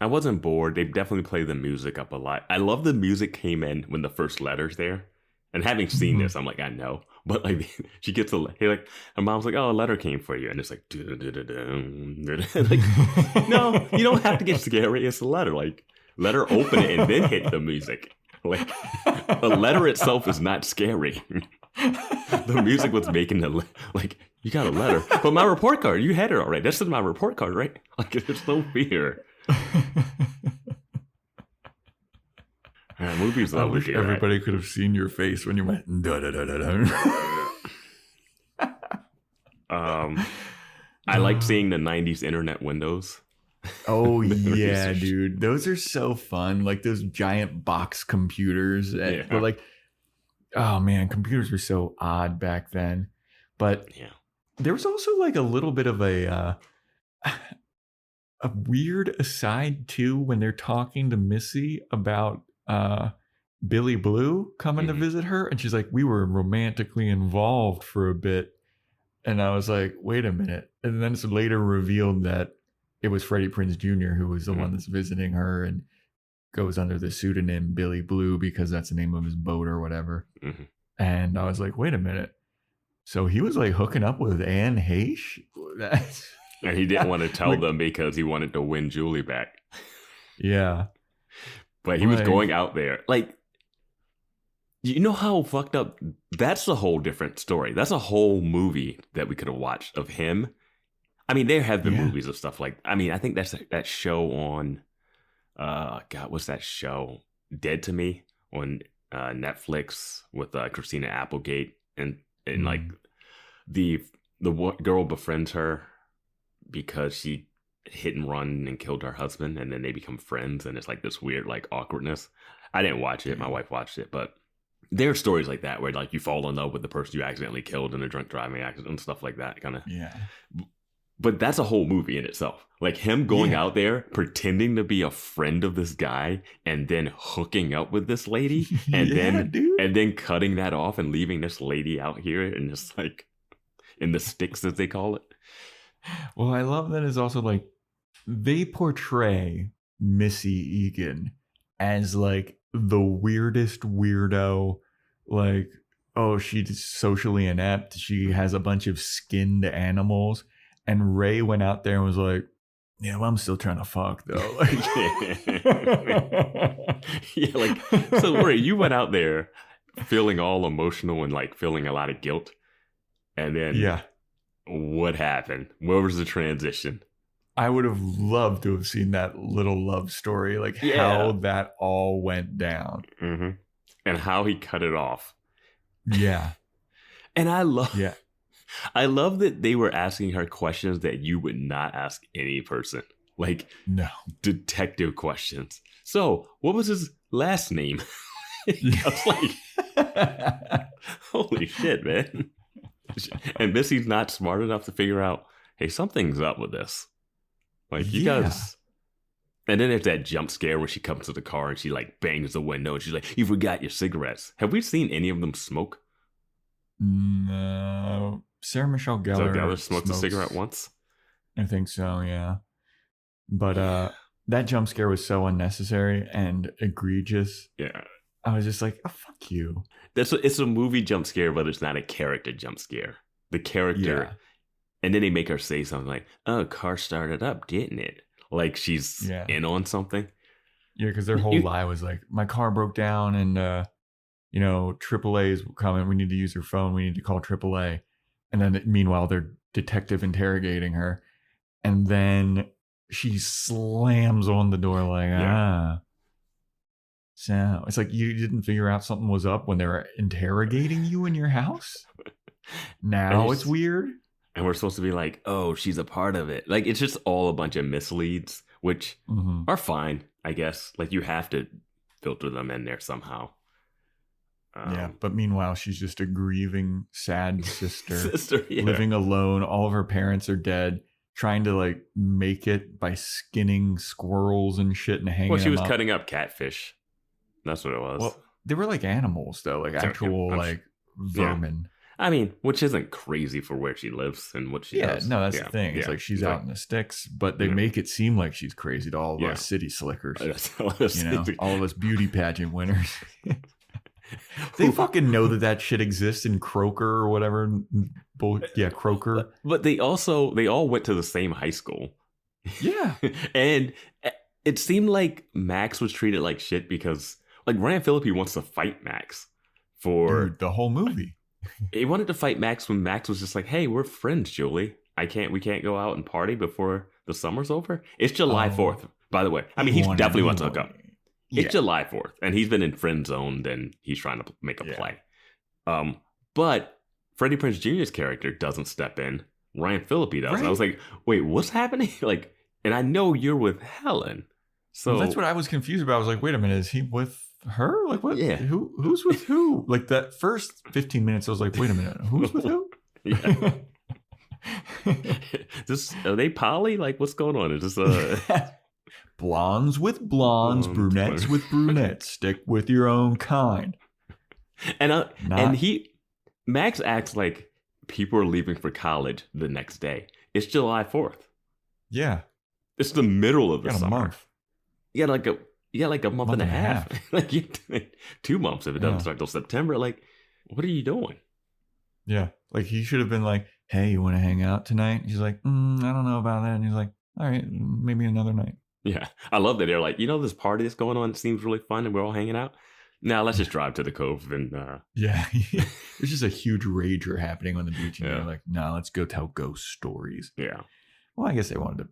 I wasn't bored. They definitely play the music up a lot. I love the music came in when the first letter's there. And having seen this, I'm like, I know. But like, she gets her mom's like, oh, a letter came for you. And it's like, like, no, you don't have to get scary. It's a letter. Like, let her open it and then hit the music. Like, the letter itself is not scary. The music was making like, you got a letter. But my report card, you had it already. This is my report card, right? Like, there's no fear. Movies I wish everybody could have seen your face when you went da da da da da. I like seeing the 90s internet windows. Oh yeah, dude. Those are so fun. Like those giant box computers. But like, oh man, computers were so odd back then. But there was also like a little bit of a weird aside too when they're talking to Missy about Billy Blue coming to visit her, and she's like, we were romantically involved for a bit, and I was like, wait a minute. And then it's later revealed that it was Freddie Prinze Jr. who was the one that's visiting her and goes under the pseudonym Billy Blue because that's the name of his boat or whatever. And I was like, wait a minute, so he was like hooking up with Anne Heche? And he didn't want to tell them because he wanted to win Julie back. Yeah. But he was going out there. Like, you know how fucked up? That's a whole different story. That's a whole movie that we could have watched of him. I mean, there have been movies of stuff like, I mean, I think that's that show on, God, what's that show? Dead to Me on Netflix with Christina Applegate. And like, the girl befriends her because she hit and run and killed her husband, and then they become friends, and it's like this weird like awkwardness. I didn't watch it, my wife watched it, but there are stories like that where like you fall in love with the person you accidentally killed in a drunk driving accident and stuff like that kind of. But that's a whole movie in itself, like him going out there pretending to be a friend of this guy and then hooking up with this lady and then cutting that off and leaving this lady out here and just like in the sticks as they call it. Well, I love that it's also like they portray Missy Egan as like the weirdest weirdo, like, oh, she's socially inept. She has a bunch of skinned animals. And Ray went out there and was like, yeah, well, I'm still trying to fuck though. So Ray, you went out there feeling all emotional and like feeling a lot of guilt. And then what happened? Where was the transition? I would have loved to have seen that little love story, like how that all went down. And how he cut it off. Yeah. And I love that they were asking her questions that you would not ask any person. Like detective questions. So, what was his last name? I was like, holy shit, man. And Missy's not smart enough to figure out, hey, something's up with this. Like, you guys. And then there's that jump scare where she comes to the car and she like bangs the window and she's like, you forgot your cigarettes. Have we seen any of them smoke? No. Sarah Michelle Gellar smoked a cigarette once? I think so, yeah. But that jump scare was so unnecessary and egregious. Yeah. I was just like, oh, fuck you. It's a movie jump scare, but it's not a character jump scare. The character... Yeah. And then they make her say something like, oh, car started up, didn't it? Like she's in on something. Yeah, because their whole lie was like, my car broke down and, AAA is coming. We need to use her phone. We need to call AAA. And then meanwhile, they're detective interrogating her. And then she slams on the door like, So it's like you didn't figure out something was up when they were interrogating you in your house? Now it's weird. And we're supposed to be like, oh, she's a part of it. Like, it's just all a bunch of misleads, which are fine, I guess. Like, you have to filter them in there somehow. Yeah, but meanwhile, she's just a grieving, sad sister, yeah. living alone. All of her parents are dead, trying to like make it by skinning squirrels and shit and hanging. Well, she was them up. cutting up catfish. That's what it was. Well, they were like animals, though, like actual like vermin. Yeah. I mean, which isn't crazy for where she lives and what she does. No, that's the thing. It's like she's out in the sticks, but they make it seem like she's crazy to all of us city slickers. All of us beauty pageant winners. They fucking know that shit exists in Croker or whatever. Croker. But they all went to the same high school. Yeah. And it seemed like Max was treated like shit because like Ryan Phillippe wants to fight Max for the whole movie. He wanted to fight Max when Max was just like, hey, we're friends, Julie. We can't go out and party before the summer's over. It's July 4th, by the way. I mean, he definitely wants to hook up. It's July 4th, and he's been in friend zoned, and he's trying to make a play. But Freddie Prinze Jr.'s character doesn't step in. Ryan Phillippe does. Right. And I was like, wait, what's happening? Like, and I know you're with Helen. So that's what I was confused about. I was like, wait a minute, is he with her? Like, what? Yeah. Who's with who? Like, that first 15 minutes, I was like, wait a minute, who's with who? Yeah. Are they poly? Like, what's going on? Is this blondes with blondes, brunettes with brunettes. Stick with your own kind. And Max acts like people are leaving for college the next day. It's July 4th. Yeah. It's the middle of the summer. Month. You got like a month and a half. Like 2 months if it doesn't start till September. Like, what are you doing? Yeah. Like, he should have been like, hey, you want to hang out tonight? He's like, I don't know about that. And he's like, all right, maybe another night. Yeah. I love that they're like, this party that's going on, it seems really fun and we're all hanging out. Now let's just drive to the Cove and yeah. There's just a huge rager happening on the beach and they're like, no, let's go tell ghost stories. Yeah. Well, I guess they wanted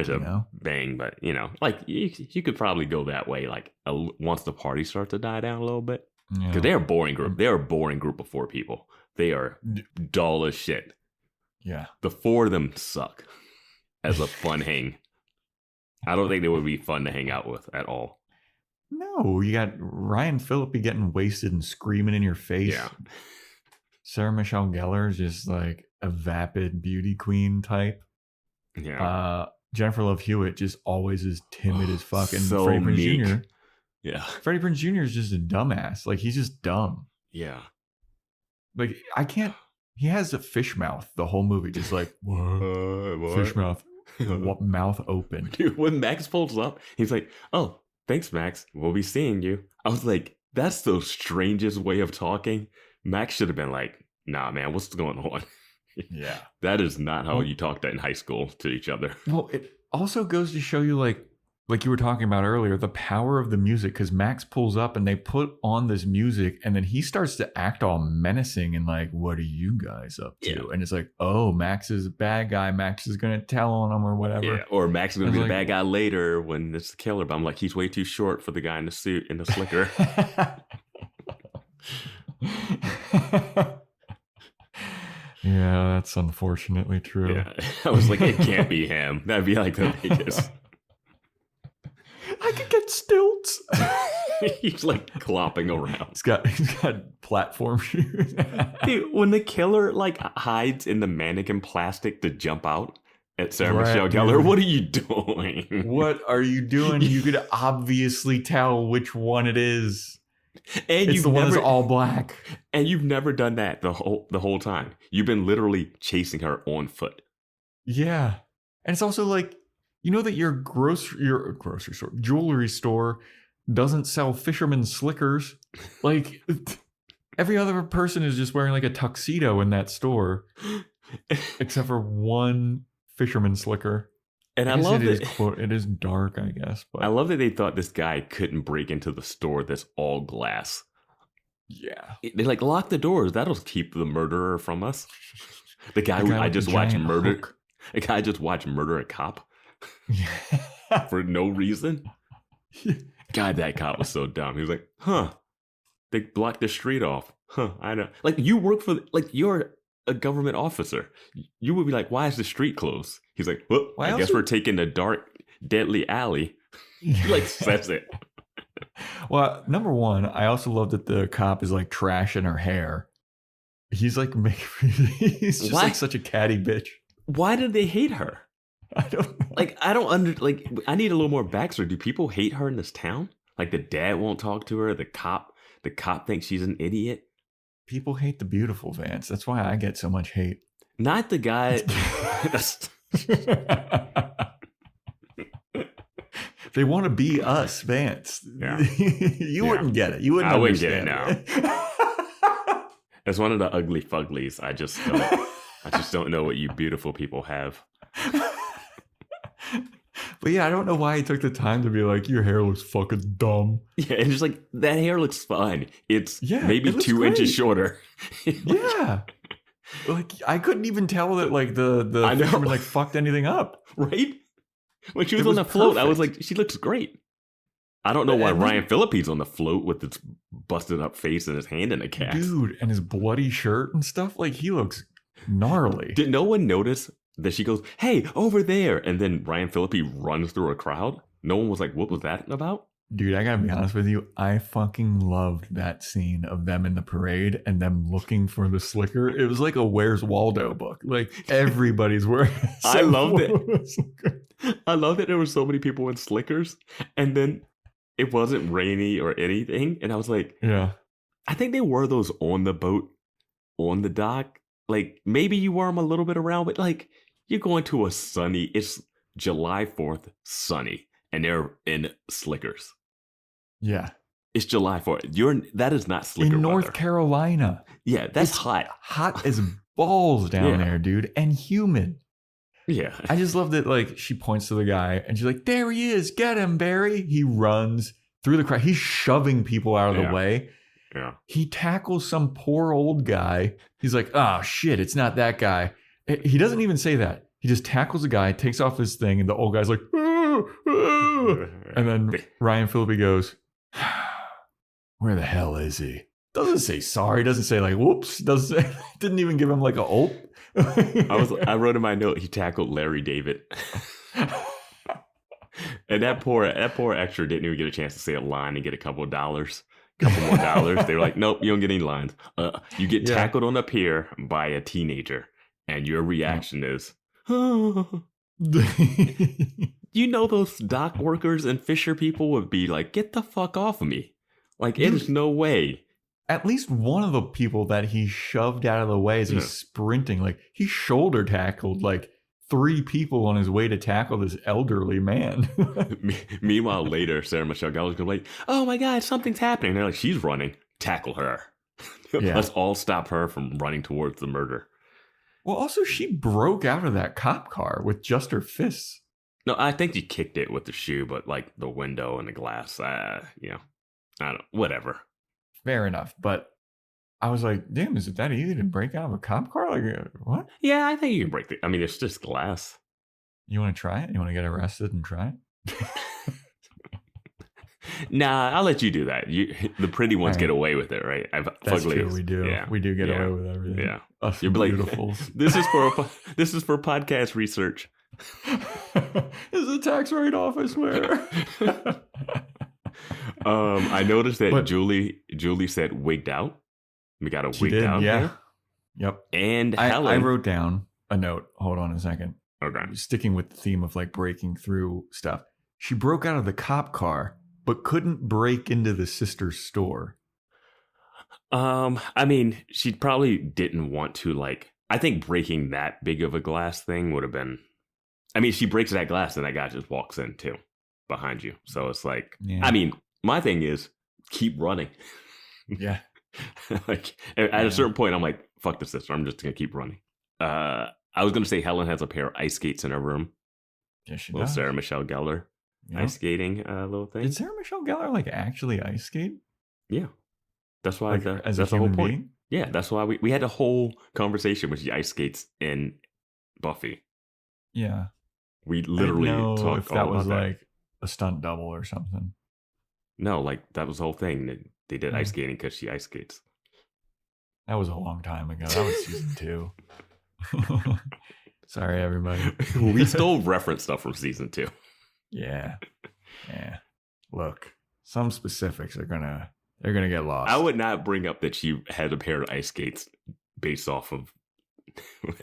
to bang, but like you could probably go that way like once the party starts to die down a little bit. Because they're a boring group. They're a boring group of 4 people. They are dull as shit. Yeah. The 4 of them suck as a fun hang. I don't think they would be fun to hang out with at all. No, you got Ryan Phillippe getting wasted and screaming in your face. Yeah. Sarah Michelle Gellar is just like a vapid beauty queen type. Yeah. Jennifer Love Hewitt just always is timid as fuck. And so Freddie Prinze Jr. Yeah. Freddie Prinze Jr. is just a dumbass. Like, he's just dumb. Yeah. Like, he has a fish mouth the whole movie. Just like, what? Fish mouth. Mouth open. Dude, when Max pulls up, he's like, oh, thanks, Max. We'll be seeing you. I was like, that's the strangest way of talking. Max should have been like, nah, man, what's going on? Yeah. That is not how you talked in high school to each other. Well, it also goes to show you, like you were talking about earlier, the power of the music, because Max pulls up and they put on this music and then he starts to act all menacing and like, what are you guys up to? Yeah. And it's like, oh, Max is a bad guy. Max is going to tell on him or whatever. Yeah. Or Max is going to be the bad guy later when it's the killer. But I'm like, he's way too short for the guy in the suit and the slicker. Yeah, that's unfortunately true. Yeah. I was like, it can't be him. That'd be like the biggest. I could get stilts. He's like clopping around. He's got platform shoes. Dude, when the killer like hides in the mannequin plastic to jump out at Sarah Michelle Gellar, what are you doing? What are you doing? You could obviously tell which one it is. And it's the one that's all black. And you've never done that the whole time. You've been literally chasing her on foot. Yeah. And it's also like, you know that your grocery store, jewelry store doesn't sell fisherman slickers. Like, every other person is just wearing like a tuxedo in that store, except for one fisherman slicker. And I love that it is dark, I guess. But I love that they thought this guy couldn't break into the store that's all glass. Yeah. They like lock the doors. That'll keep the murderer from us. The guy who I just watched murder. Hook. A guy just watched murder a cop. Yeah. For no reason. God, that cop was so dumb. He was like, huh. They blocked the street off. Huh. I know. Like, you work for, like, you're a government officer. You would be like, why is the street closed? He's like, well, Why I guess we're taking the dark, deadly alley. He like says it. Well, number one, I also love that the cop is like trashing her hair. He's like, he's just like such a catty bitch. Why did they hate her? I don't know. Like, I need a little more backstory. Do people hate her in this town? Like, the dad won't talk to her. The cop thinks she's an idiot. People hate the beautiful, Vance. That's why I get so much hate. Not the guy. They want to be us, Vance. Yeah. You wouldn't get it. You wouldn't. I wouldn't get it understand now. As one of the ugly fuglies, I just don't know what you beautiful people have. But yeah, I don't know why he took the time to be like, your hair looks fucking dumb. Yeah, and just like, that hair looks fine. It's maybe it looks 2 great. inches shorter. Yeah. Like, I couldn't even tell that like the fisherman like fucked anything up. Right? When she was on the float, perfect. I was like, she looks great. I don't know why Ryan Phillippe's on the float with his busted up face and his hand in a cast. Dude, and his bloody shirt and stuff. Like, he looks gnarly. Did no one notice that she goes, hey, over there? And then Ryan Phillippe runs through a crowd. No one was like, what was that about? Dude, I gotta be honest with you. I fucking loved that scene of them in the parade and them looking for the slicker. It was like a Where's Waldo book. Like, everybody's wearing it. I loved it. I love that there were so many people in slickers. And then it wasn't rainy or anything. And I was like, yeah, I think they wore those on the boat, on the dock. Like, maybe you wear them a little bit around, but like, you're going to it's July 4th, sunny, and they're in slickers. Yeah. It's July 4th. That is not slicker in North weather. Carolina. Yeah, that's it's hot. Hot as balls down there, dude, and humid. Yeah. I just love that, like, she points to the guy and she's like, there he is. Get him, Barry. He runs through the crowd. He's shoving people out of the way. Yeah. He tackles some poor old guy. He's like, oh, shit, it's not that guy. He doesn't even say that. He just tackles a guy, takes off his thing, and the old guy's like, and then Ryan Phillippe goes, where the hell is he? Doesn't say sorry. Doesn't say like, whoops. Didn't even give him like a ope. I wrote in my note, he tackled Larry David. And that poor extra didn't even get a chance to say a line and get a couple more dollars. They were like, nope, you don't get any lines. You get tackled on a pier by a teenager, and your reaction is, oh. You know, those dock workers and fisher people would be like, get the fuck off of me. Like, there's no way. At least one of the people that he shoved out of the way as he's sprinting, like, he shoulder tackled like 3 people on his way to tackle this elderly man. Meanwhile, later, Sarah Michelle Gellar is going to be like, oh my God, something's happening. They're like, she's running. Tackle her. Let's all stop her from running towards the murder. Well, also, she broke out of that cop car with just her fists. No, I think she kicked it with the shoe, but like the window and the glass, I don't, whatever. Fair enough. But I was like, damn, is it that easy to break out of a cop car? Like, what? Yeah, I think you can break it. I mean, it's just glass. You want to try it? You want to get arrested and try it? Nah, I'll let you do that. The pretty ones get away with it, right? That's true. We do. Yeah. We do get away with everything. Yeah. Us You're beautiful. This is for podcast research. This is a tax write-off, I swear. I noticed that Julie said wigged out. We got a wigged out. Yeah. Here. Yep. And I wrote down a note. Hold on a second. Okay. Sticking with the theme of like breaking through stuff. She broke out of the cop car, but couldn't break into the sister's store. I mean, she probably didn't want to, like, I think breaking that big of a glass thing would have been, I mean, she breaks that glass and that guy just walks in too behind you. So it's like, I mean, my thing is keep running. Yeah. Like at a certain point, I'm like, fuck the sister. I'm just going to keep running. I was going to say Helen has a pair of ice skates in her room. Yeah, she little does. Sarah Michelle Gellar ice skating little thing. Did Sarah Michelle Gellar like actually ice skate? Yeah. That's why like, that's the whole point. Being? Yeah, that's why we had a whole conversation with the ice skates in Buffy. Yeah. We literally talked if that was like a stunt double or something. No, like that was the whole thing. They did ice skating because she ice skates. That was a long time ago. That was season 2. Sorry, everybody. We still reference stuff from season 2. Yeah. Look, some specifics they're gonna get lost. I would not bring up that she had a pair of ice skates based off of.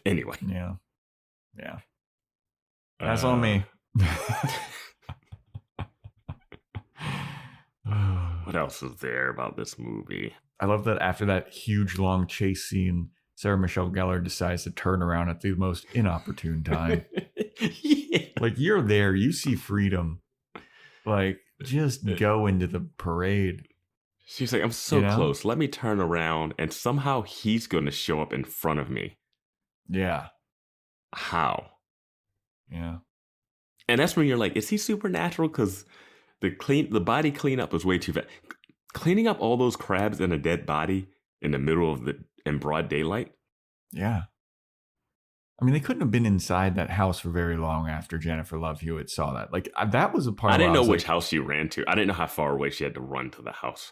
Anyway. Yeah. That's on me. What else is there about this movie? I love that after that huge long chase scene, Sarah Michelle Gellar decides to turn around at the most inopportune time. Yeah. Like, you're there, you see freedom. Like, just go into the parade. She's like, I'm so close. Let me turn around, and somehow he's going to show up in front of me. Yeah. How? Yeah. And that's when you're like, is he supernatural? Because the body cleanup was way too fast. Cleaning up all those crabs in a dead body in the middle of in broad daylight. Yeah. I mean, they couldn't have been inside that house for very long after Jennifer Love Hewitt saw that. Like, that was a part. I didn't know which house she ran to. I didn't know how far away she had to run to the house.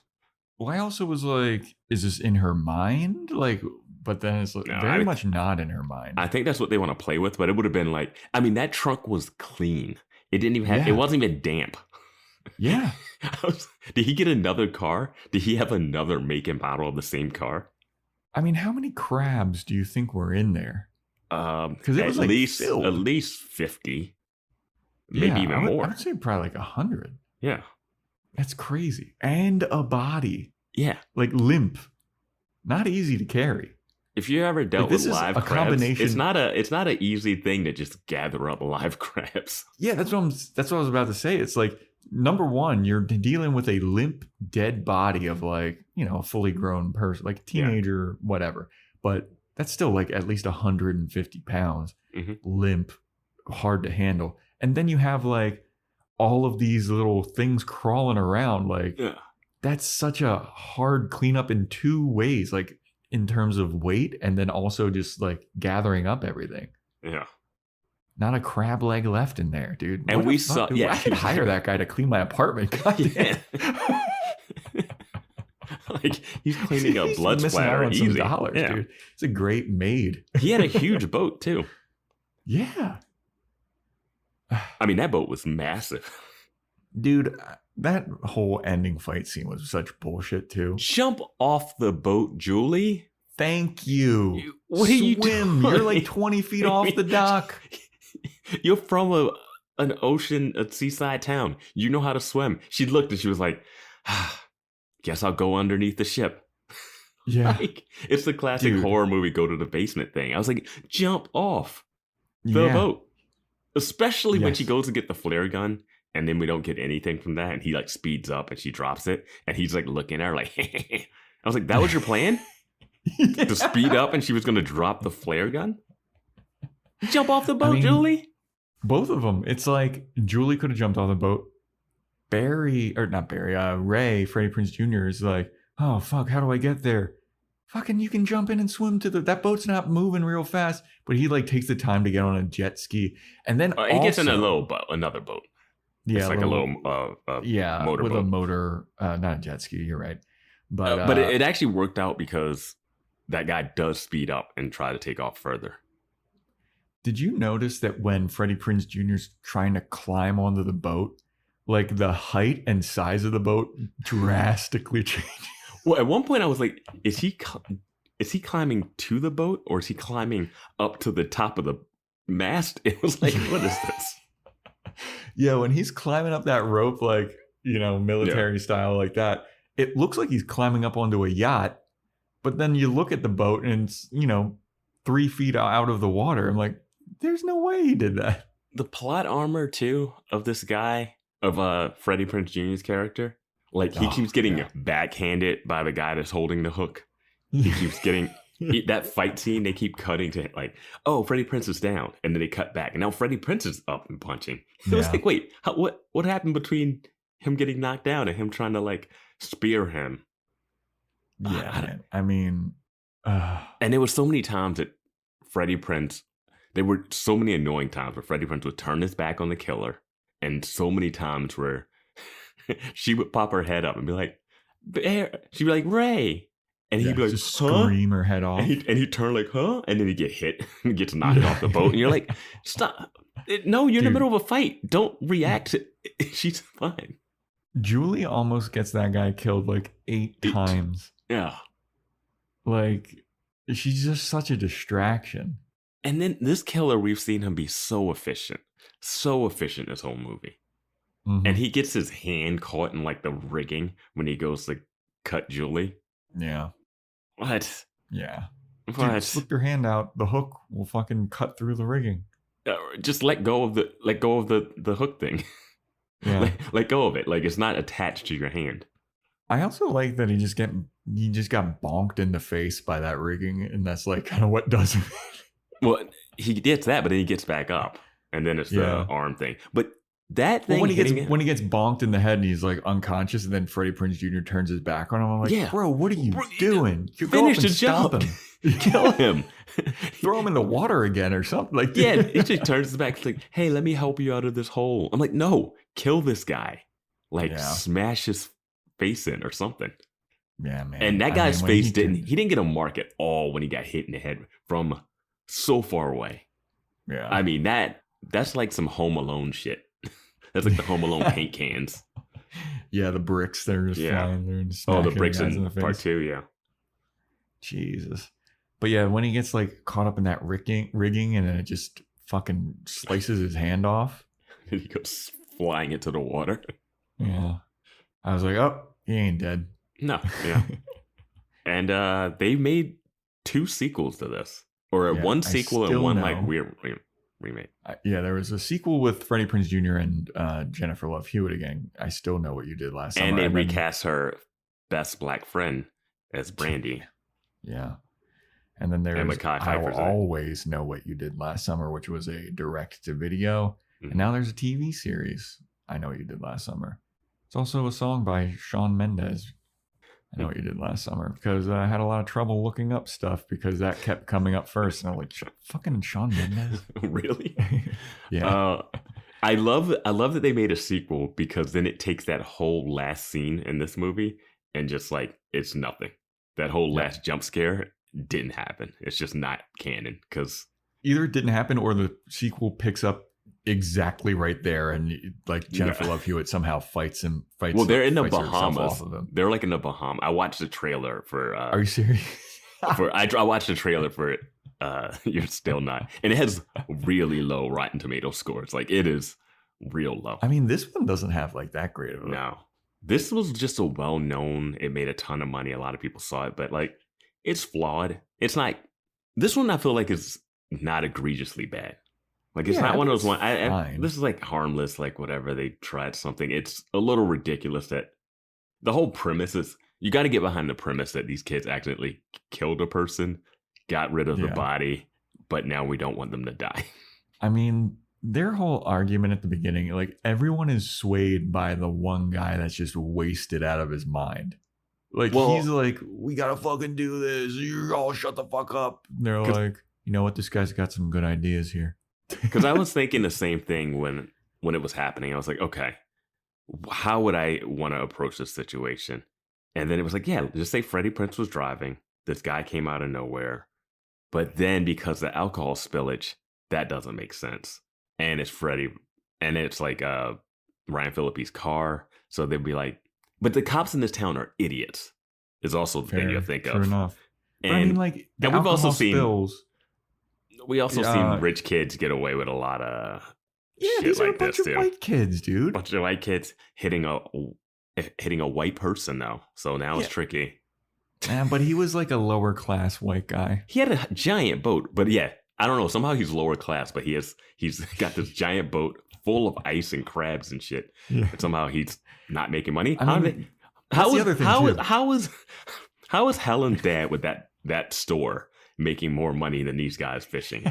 Well, I also was like, is this in her mind? Like, but then it's like very much not in her mind. I think that's what they want to play with, but it would have been like, I mean, that trunk was clean. It didn't even have, it wasn't even damp. Yeah. Did he get another car? Did he have another make and model of the same car? I mean, how many crabs do you think were in there? Because it was at like least filled. At least 50, maybe even more. I would say probably like 100. Yeah, that's crazy. And a body. Yeah, like limp, not easy to carry. If you ever dealt with live crabs, combination. It's not an easy thing to just gather up live crabs. Yeah, that's what I was about to say. It's like, number one, you're dealing with a limp, dead body of like, a fully grown person, like a teenager, whatever. But that's still like at least 150 pounds, limp, hard to handle. And then you have like all of these little things crawling around. Like, that's such a hard cleanup in two ways, like in terms of weight and then also just like gathering up everything. Yeah. Not a crab leg left in there, dude. And we saw, I could hire that guy to clean my apartment. God like, he's cleaning up blood splatter easy. Some dollars, dude. It's a great maid. He had a huge boat too. Yeah. I mean, that boat was massive. Dude, that whole ending fight scene was such bullshit too. Jump off the boat, Julie. Thank you. What are you doing? You're like 20 feet off the dock. You're from a seaside town. You know how to swim. She looked and she was like, guess I'll go underneath the ship. Yeah. Like, it's the classic horror movie go to the basement thing. I was like, jump off the boat. Especially when she goes to get the flare gun and then we don't get anything from that. And he like speeds up and she drops it. And he's like looking at her like, I was like, that was your plan? To speed up and she was going to drop the flare gun? Jump off the boat, Julie. Both of them. It's like Julie could have jumped off the boat. Ray, Freddie Prinze Jr. is like, oh, fuck, how do I get there? Fucking, you can jump in and swim to that boat's not moving real fast. But he like takes the time to get on a jet ski. And then he gets in another boat. Yeah. It's like a little motor with boat. a motor, not a jet ski, you're right. But it actually worked out because that guy does speed up and try to take off further. Did you notice that when Freddie Prinze Jr. is trying to climb onto the boat, like the height and size of the boat drastically changes? Well, at one point I was like, is he climbing to the boat or is he climbing up to the top of the mast? It was like, what is this? Yeah, when he's climbing up that rope, like, military style like that, it looks like he's climbing up onto a yacht. But then you look at the boat and it's, 3 feet out of the water. I'm like, there's no way he did that. The plot armor, too, of this guy, of Freddie Prinze Jr.'s character, like, he keeps getting backhanded by the guy that's holding the hook. He keeps getting... that fight scene, they keep cutting to like, oh, Freddie Prinze is down. And then they cut back. And now Freddie Prinze is up and punching. It was like, wait, what happened between him getting knocked down and him trying to, like, spear him? Yeah, and there were so many times that Freddie Prinze, there were so many annoying times where Freddie Prinze would turn his back on the killer, and so many times where she would pop her head up and be like, she'd be like, Ray, And he'd be like, just huh? scream her head off. And he'd turn like, huh? And then he'd get hit and gets knocked off the boat. And you're like, stop. No, you're in the middle of a fight. Don't react. She's fine. Julie almost gets that guy killed like 8 times. Yeah. Like, she's just such a distraction. And then this killer, we've seen him be so efficient this whole movie. Mm-hmm. And he gets his hand caught in like the rigging when he goes to cut Julie. Yeah. What? Yeah. What? Dude, slip your hand out. The hook will fucking cut through the rigging. Just let go of the hook thing. Yeah. let go of it. Like it's not attached to your hand. I also like that he just got bonked in the face by that rigging, and that's like kind of what does it. Well, he gets that, but then he gets back up, and then it's the arm thing. But that thing when he gets bonked in the head and he's like unconscious, and then Freddie Prinze Jr. turns his back on him, I'm like, bro, what are you doing? You finish the job. Kill him. Throw him in the water again or something. Like, yeah, he just turns his back. It's like, hey, let me help you out of this hole. I'm like, no, kill this guy. Like, smash his face in or something. Yeah, man. And that guy's face didn't get a mark at all when he got hit in the head from so far away. Yeah. I mean, that's like some Home Alone shit. That's like the Home Alone paint cans. Yeah, the bricks that are just flying there. And the bricks in in part 2, yeah. Jesus. But yeah, when he gets like caught up in that rigging and then it just fucking slices his hand off. And he goes flying into the water. Yeah. I was like, oh, he ain't dead. No, yeah. And they made 2 sequels to this. Or one sequel and one like weird remake. Yeah, there was a sequel with Freddie Prinze Jr. and Jennifer Love Hewitt again. I Still Know What You Did Last Summer. And they recast her best black friend as Brandy. Yeah. And then there's I Will Always Know What You Did Last Summer, which was a direct-to-video. Mm-hmm. And now there's a TV series, I Know What You Did Last Summer. It's also a song by Shawn Mendes, I Know What You Did Last Summer, because I had a lot of trouble looking up stuff because that kept coming up first. And I'm like, fucking Shawn Mendes? Really? Yeah. I love that they made a sequel because then it takes that whole last scene in this movie and just like, it's nothing. That whole last jump scare didn't happen. It's just not canon because either it didn't happen or the sequel picks up exactly right there, and like Jennifer Love Hewitt somehow fights him. Well, they're in the Bahamas. They're like in the Bahamas. I watched the trailer for. Are you serious? I watched the trailer for it. You're Still Not, and it has really low Rotten Tomato scores. Like it is real low. I mean, this one doesn't have like that great of a. No, this was just a well-known. It made a ton of money. A lot of people saw it, but like. It's flawed. It's not. This one I feel like is not egregiously bad. Like it's not one of those ones. This is like harmless, like whatever. They tried something. It's a little ridiculous that the whole premise is. You got to get behind the premise that these kids accidentally killed a person, got rid of the body, but now we don't want them to die. I mean, their whole argument at the beginning, like everyone is swayed by the one guy that's just wasted out of his mind. Like, he's like, we gotta fucking do this. You all shut the fuck up. And they're like, you know what? This guy's got some good ideas here. Because I was thinking the same thing when it was happening. I was like, okay, how would I want to approach this situation? And then it was like, yeah, just say Freddie Prinze was driving. This guy came out of nowhere. But then because the alcohol spillage, that doesn't make sense. And it's Freddie. And it's like Ryan Phillippe's car. So they'd be like, but the cops in this town are idiots. Is also the thing you think of. True enough. And, I mean, like, and we've also seen spills. We also seen rich kids get away with a lot of shit these like are a bunch this of too. White kids, dude. A bunch of white kids hitting a white person though. So now it's tricky. Man, but he was like a lower class white guy. He had a giant boat, but yeah, I don't know. Somehow he's lower class, but he's got this giant boat full of ice and crabs and shit. Yeah. And somehow he's not making money. How is Helen's dad with that store making more money than these guys fishing?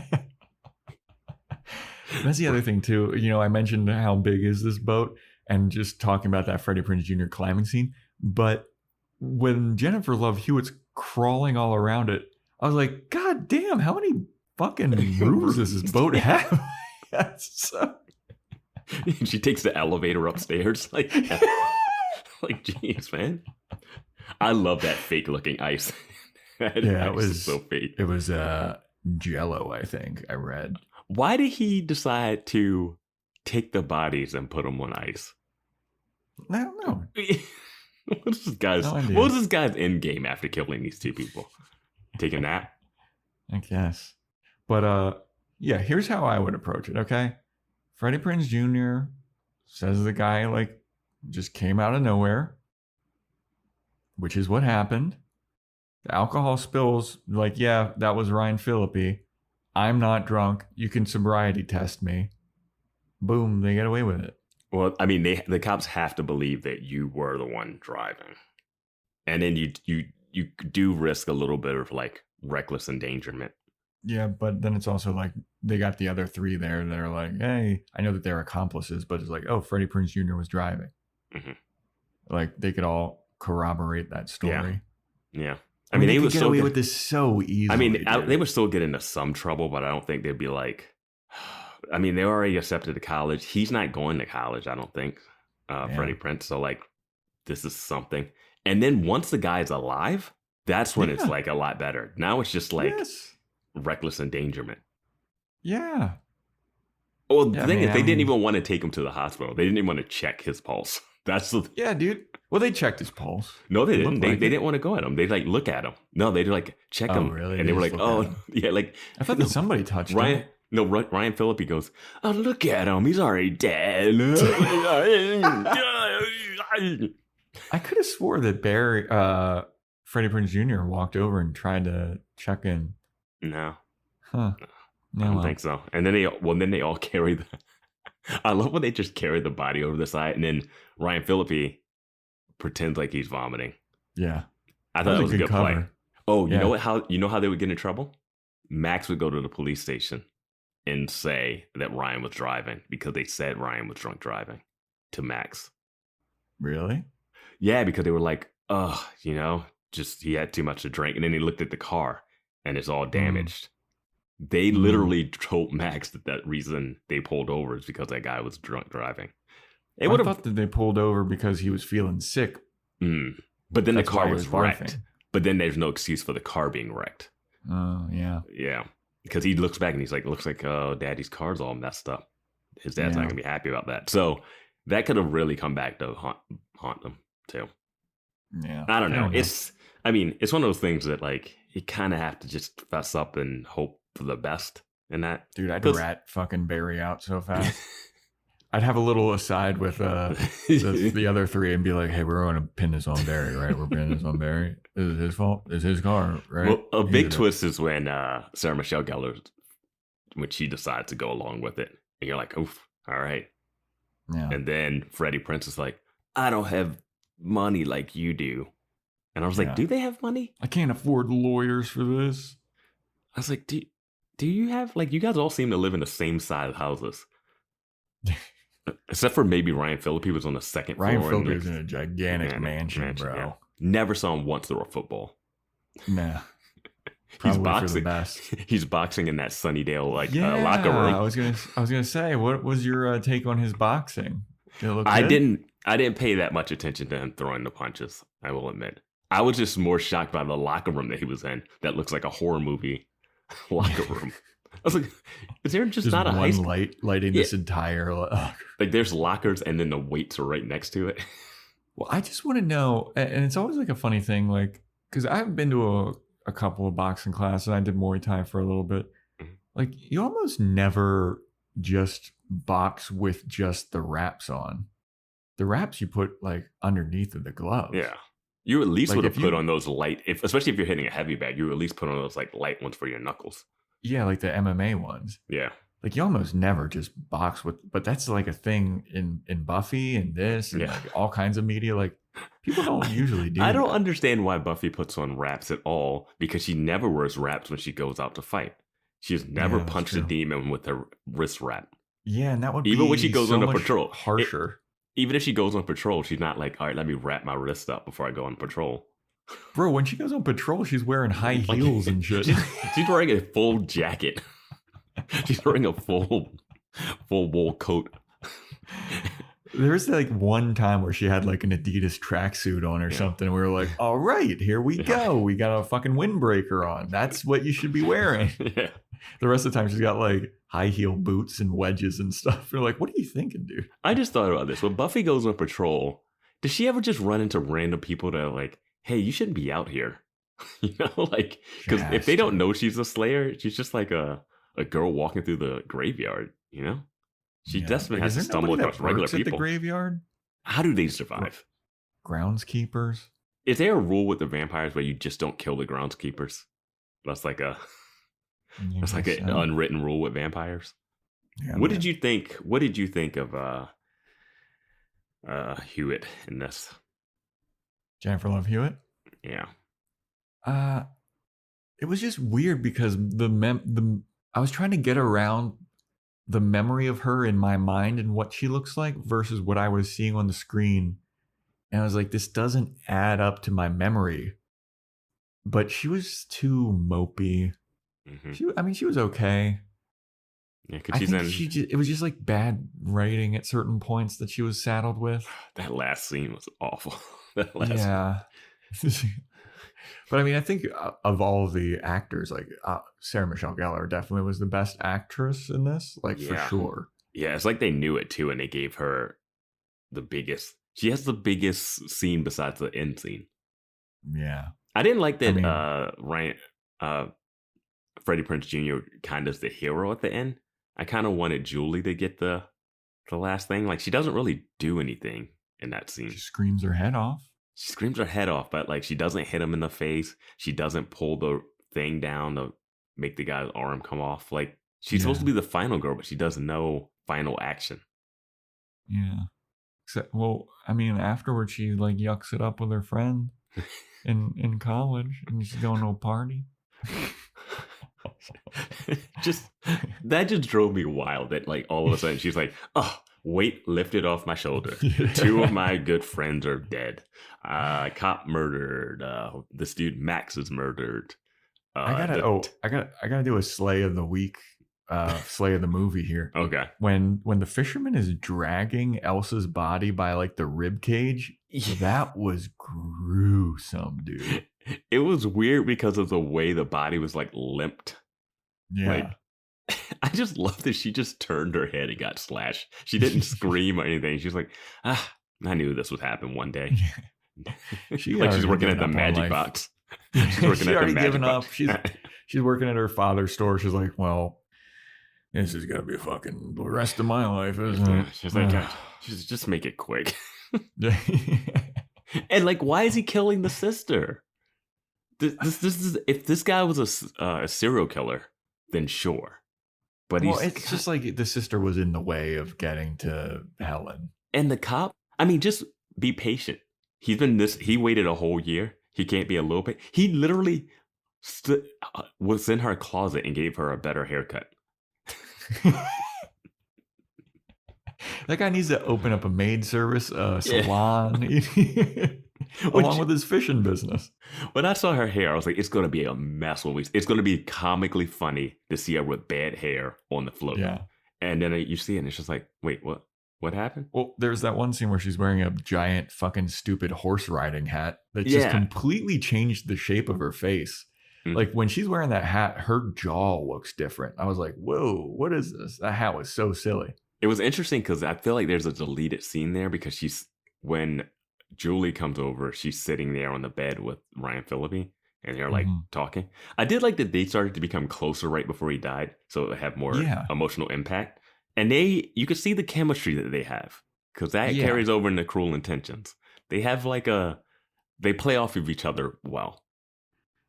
That's the other thing too. You know, I mentioned how big is this boat and just talking about that Freddie Prinze Jr. climbing scene. But when Jennifer Love Hewitt's crawling all around it, I was like, God damn, how many fucking rooms does this boat have? She takes the elevator upstairs. Like, jeez, man. I love that fake looking ice. it was so fake. It was Jello, I think I read. Why did he decide to take the bodies and put them on ice? I don't know. What was this guy's end game after killing these two people? Take a nap? I guess. But yeah, here's how I would approach it, okay? Freddie Prinze Jr. says the guy like just came out of nowhere, which is what happened. The alcohol spills, like, yeah, that was Ryan Phillippe. I'm not drunk. You can sobriety test me. Boom, they get away with it. Well, I mean, the cops have to believe that you were the one driving. And then you do risk a little bit of like reckless endangerment. Yeah, but then it's also like they got the other three there that are like, hey, I know that they're accomplices, but it's like, oh, Freddie Prinze Jr. was driving. Mm-hmm. Like they could all corroborate that story. Yeah. I mean, they would get away with this so easily. I mean, they would still get into some trouble, but I don't think they'd be like, I mean, they already accepted to college. He's not going to college, I don't think, Freddie Prinze. So like, this is something. And then once the guy's alive, that's when it's like a lot better. Now it's just like reckless endangerment. Yeah. Well, the thing is, they didn't even want to take him to the hospital. They didn't even want to check his pulse. That's the yeah, dude. Well, they checked his pulse. No, they didn't. They didn't want to go at him. They like look at him. No, they like check him. Really? And they were like, oh, yeah, like I thought that somebody touched him. No, Ryan Phillippe goes, oh, look at him. He's already dead. I could have swore that Freddie Prinze Jr. walked over and tried to check in. No. Huh. No, I don't think so. And then they all carry the. I love when they just carry the body over the side, and then Ryan Phillippe pretends like he's vomiting. Yeah, I thought that was a good play. Oh, you know what? How they would get in trouble? Max would go to the police station and say that Ryan was driving because they said Ryan was drunk driving to Max. Really? Yeah, because they were like, just he had too much to drink, and then he looked at the car and it's all damaged. They literally told Max that reason they pulled over is because that guy was drunk driving. I thought that they pulled over because he was feeling sick. But then the car was wrecked. But then there's no excuse for the car being wrecked. Oh, yeah. Yeah. Because he looks back and he's like, looks like, oh, daddy's car's all messed up. His dad's not going to be happy about that. So that could have really come back to haunt them, too. Yeah. I don't know. It's one of those things that, like, you kind of have to just fess up and hope for the best in that. Dude, I'd rat fucking Barry out so fast. I'd have a little aside with the other three and be like, hey, we're going to pin this on Barry, right? We're pinning this on Barry. Is it his fault? It's his car, right? Well, a big twist is when Sarah Michelle Gellar, when she decides to go along with it. And you're like, oof, all right. Yeah. And then Freddie Prinze is like, I don't have money like you do. And I was like, do they have money? I can't afford lawyers for this. I was like, do you have, like, you guys all seem to live in the same size houses. Except for maybe Ryan Phillippe was on the second floor. Ryan Phillippe is in a gigantic mansion, bro. Yeah. Never saw him once throw a football. Nah. He's boxing. For the best. He's boxing in that Sunnydale locker room. I was gonna say, what was your take on his boxing? Did it look I good? didn't pay that much attention to him throwing the punches, I will admit. I was just more shocked by the locker room that he was in. That looks like a horror movie locker room. I was like, is there just not a one light lighting this entire like there's lockers and then the weights are right next to it? Well, I just want to know, and it's always like a funny thing, like, because I've been to a couple of boxing classes and I did Muay Thai for a little bit. Like, you almost never just box with just the wraps on. The wraps you put like underneath of the gloves. Yeah. You at least would have put on those light, especially if you're hitting a heavy bag, you would at least put on those like light ones for your knuckles. Yeah, like the MMA ones. Yeah. Like you almost never just box with, but that's like a thing in Buffy and this and like all kinds of media. Like people don't usually do I don't understand why Buffy puts on wraps at all, because she never wears wraps when she goes out to fight. She's never punched a demon with her wrist wrap. Yeah, and that would even be when she goes on a patrol. Harsher. Even if she goes on patrol, she's not like, all right, let me wrap my wrist up before I go on patrol. Bro, when she goes on patrol, she's wearing high heels and shit. She's wearing a full jacket. She's wearing a full wool coat. There's like one time where she had like an Adidas tracksuit on or something. And we were like, all right, here we go. We got a fucking windbreaker on. That's what you should be wearing. Yeah. The rest of the time she's got like high heel boots and wedges and stuff. You're like, what are you thinking, dude? I just thought about this. When Buffy goes on patrol, does she ever just run into random people that are like, hey, you shouldn't be out here? You know, like, because if they don't know she's a Slayer, she's just like a girl walking through the graveyard, you know? She definitely has to stumble across regular people. At the graveyard? How do they survive? Groundskeepers? Is there a rule with the vampires where you just don't kill the groundskeepers? That's like an unwritten rule with vampires. Yeah, what did you think? What did you think of Hewitt in this? Jennifer Love Hewitt? Yeah. It was just weird because I was trying to get around the memory of her in my mind and what she looks like versus what I was seeing on the screen. And I was like, this doesn't add up to my memory. But she was too mopey. Mm-hmm. She was okay. Yeah, because it was just like bad writing at certain points that she was saddled with. That last scene was awful. Yeah. But I mean, I think of all the actors, like Sarah Michelle Gellar definitely was the best actress in this, like for sure. Yeah, it's like they knew it too, and they gave her the biggest. She has the biggest scene besides the end scene. Yeah, I didn't like that. Freddie Prinze Jr. kind of is the hero at the end. I kind of wanted Julie to get the last thing. Like, she doesn't really do anything in that scene. She screams her head off. She screams her head off, but like she doesn't hit him in the face. She doesn't pull the thing down to make the guy's arm come off. Like, she's supposed to be the final girl, but she does no final action. Yeah. Well, I mean, afterwards she like yucks it up with her friend in college, and she's going to a party. That just drove me wild. That like all of a sudden she's like, oh, weight lifted off my shoulder. Two of my good friends are dead. Cop murdered. This dude Max is murdered. I gotta do a slay of the week, slay of the movie here. Okay. When the fisherman is dragging Elsa's body by like the rib cage, that was gruesome, dude. It was weird because of the way the body was like limped. Yeah. Like, I just love that she just turned her head and got slashed. She didn't scream or anything. She's like, I knew this would happen one day. She's working at the magic box. She's working at the magic box. She's working at her father's store. She's like, well, this is gonna be fucking the rest of my life, isn't it? She's like, just make it quick. And like, why is he killing the sister? This is, if this guy was a serial killer, then sure. But it's just like the sister was in the way of getting to Helen. And the cop, I mean, just be patient. He waited a whole year. He can't be a little bit. He literally was in her closet and gave her a better haircut. That guy needs to open up a maid service, salon, along with his fishing business. When I saw her hair, I was like, it's going to be a mess. It's going to be comically funny to see her with bad hair on the float. Yeah. And then you see it and it's just like, wait, what happened? Well, there's that one scene where she's wearing a giant fucking stupid horse riding hat that just completely changed the shape of her face. Mm-hmm. Like when she's wearing that hat, her jaw looks different. I was like, whoa, what is this? That hat was so silly. It was interesting because I feel like there's a deleted scene there because when Julie comes over, she's sitting there on the bed with Ryan Phillippe and they're like talking. I did like that they started to become closer right before he died, so it would have more emotional impact. And you could see the chemistry that they have because that carries over into Cruel Intentions. They have they play off of each other well.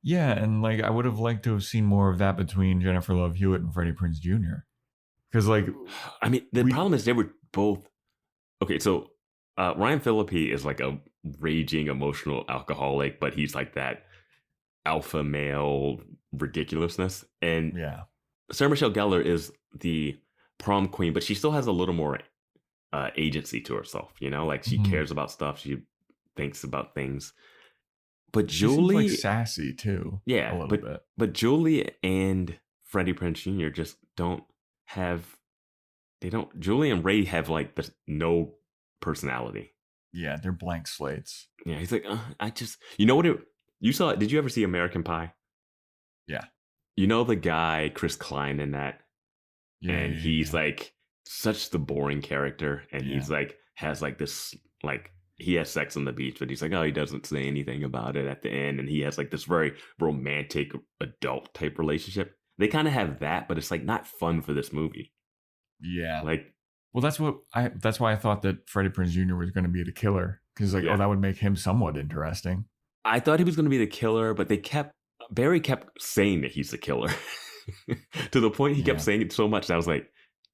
Yeah, and like I would have liked to have seen more of that between Jennifer Love Hewitt and Freddie Prinze Jr. Because like, I mean, the problem is they were both okay. So Ryan Phillippe is like a raging emotional alcoholic, but he's like that alpha male ridiculousness. And Sarah Michelle Gellar is the prom queen, but she still has a little more agency to herself. You know, like she cares about stuff. She thinks about things. But Julie, seems like sassy too. Yeah, a little bit. But Julie and Freddie Prinze Jr. just don't have. They don't. Julie and Ray have like no personality. Yeah, they're blank slates. Yeah, he's like, I just, you know what? You saw it? Did you ever see American Pie? Yeah. You know the guy Chris Klein in that, and he's like such the boring character, and he's like has like this like he has sex on the beach, but he's like, oh, he doesn't say anything about it at the end, and he has like this very romantic adult type relationship. They kind of have that, but it's like not fun for this movie. Yeah, like, well, that's why I thought that Freddie Prinze Jr. was going to be the killer, because like, oh, that would make him somewhat interesting. I thought he was going to be the killer, but Barry kept saying that he's the killer to the point he kept saying it so much that I was like,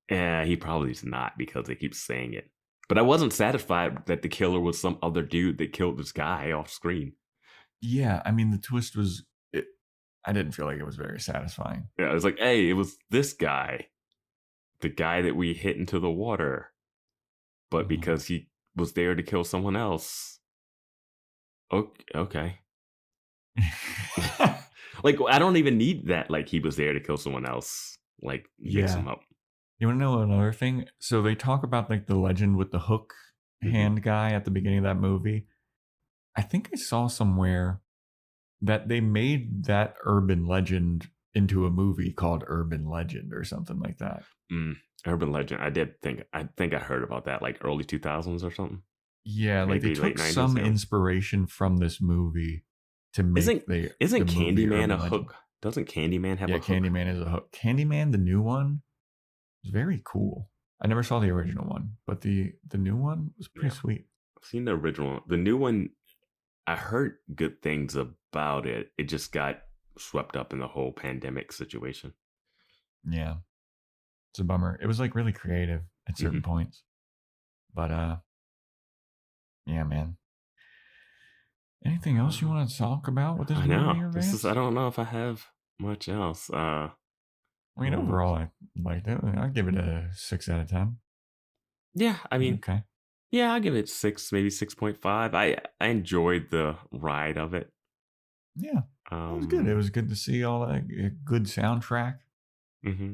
he probably is not, because they keep saying it. But I wasn't satisfied that the killer was some other dude that killed this guy off screen. Yeah, I mean, the twist was, I didn't feel like it was very satisfying. Yeah, I was like, hey, it was this guy, the guy that we hit into the water, but because he was there to kill someone else. Okay. Like, I don't even need that. Like, he was there to kill someone else. Like, mix him up. You want to know another thing? So they talk about like the legend with the hook hand guy at the beginning of that movie. I think I saw somewhere that they made that urban legend into a movie called Urban Legend or something like that. Urban Legend. I think I heard about that, like early 2000s or something. Yeah, maybe like they took 90s, some inspiration from this movie to make Isn't Candyman a hook? Doesn't Candyman have a hook? Yeah, Candyman is a hook. Candyman, the new one, is very cool. I never saw the original one, but the new one was pretty sweet. I've seen the original one. The new one, I heard good things about it. It just got swept up in the whole pandemic situation. Yeah. It's a bummer. It was like really creative at certain points. But yeah, man. Anything else you want to talk about with this movie? I don't know if I have much else. I mean, overall, I liked it. I'd give it a 6 out of 10. Yeah, I mean, okay. Yeah, I'll give it 6, maybe 6.5. I enjoyed the ride of it. Yeah, it was good. It was good to see all that good soundtrack. Mm-hmm.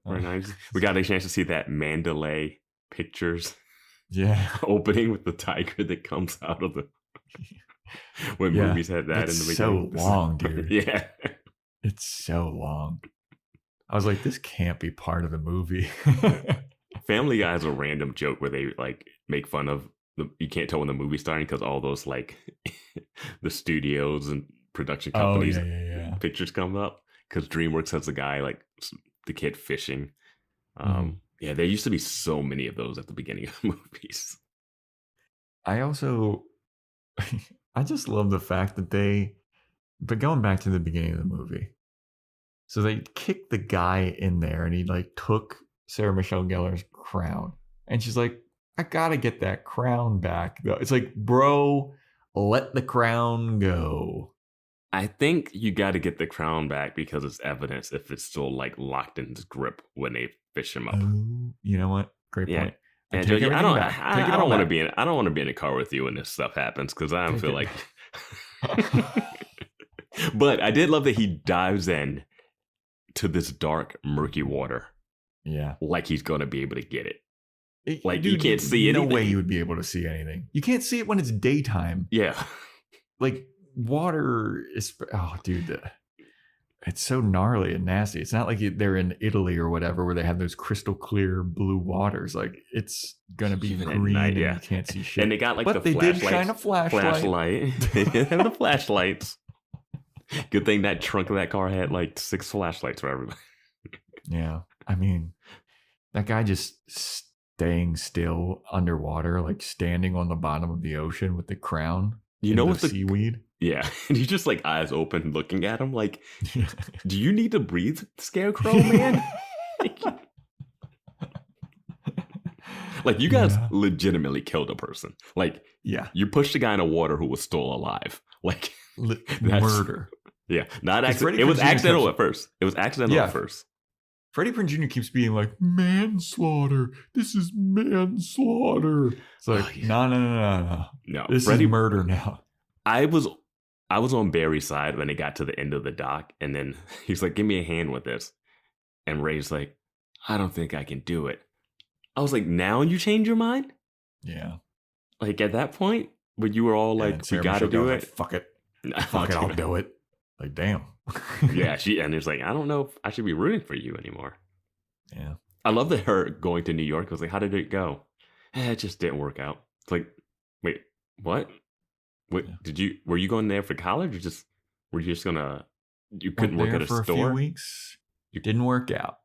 Very nice. We got a chance to see that Mandalay Pictures opening with the tiger that comes out of the... when movies had that in the beginning. It's so long, dude. Yeah. It's so long. I was like, this can't be part of the movie. Family Guy has a random joke where they like make fun of you can't tell when the movie's starting because all those like the studios and production companies pictures come up, because DreamWorks has a guy like the kid fishing. Yeah, there used to be so many of those at the beginning of movies. I just love the fact that but going back to the beginning of the movie, so they kicked the guy in there and he like took Sarah Michelle Gellar's crown, and she's like, I gotta get that crown back. It's like, bro, let the crown go. I think you got to get the crown back because it's evidence if it's still like locked in his grip when they fish him up. Oh, you know what? Great point. Yeah, Joe, I don't want to be in a car with you when this stuff happens, because I don't feel like. But I did love that he dives in to this dark, murky water. Yeah, like he's gonna be able to get it. Like, dude, you can't see anything. No way you would be able to see anything. You can't see it when it's daytime. Yeah, like water is. Oh, dude, it's so gnarly and nasty. It's not like they're in Italy or whatever where they have those crystal clear blue waters. Like, it's gonna be green night, and you can't see shit. And they got like but they did shine a flashlight. They did have the flashlights. Good thing that trunk of that car had like 6 flashlights for everybody. Yeah, I mean, that guy just staying still underwater, like standing on the bottom of the ocean with the crown. You know what? The seaweed. Yeah, and he's just like eyes open, looking at him. Like, do you need to breathe, Scarecrow, man? Like, you guys legitimately killed a person. Like, you pushed a guy in the water who was still alive. Like, murder. Yeah, not accident. It was accidental at first. At first. Freddie Prinze Jr. keeps being like, manslaughter. This is manslaughter. It's like, no. This is murder now. I was on Barry's side when it got to the end of the dock, and then he's like, give me a hand with this. And Ray's like, I don't think I can do it. I was like, now you change your mind? Yeah. Like at that point, when you were all like, we got to do it. Fuck it. Fuck it, I'll do it. Like, damn. Yeah, and it's like, I don't know if I should be rooting for you anymore. Yeah. I love that her going to New York. I was like, how did it go? It just didn't work out. It's like, wait, what? Were you going there for college or were you just gonna, you couldn't work at a store? For a few weeks. You didn't work out.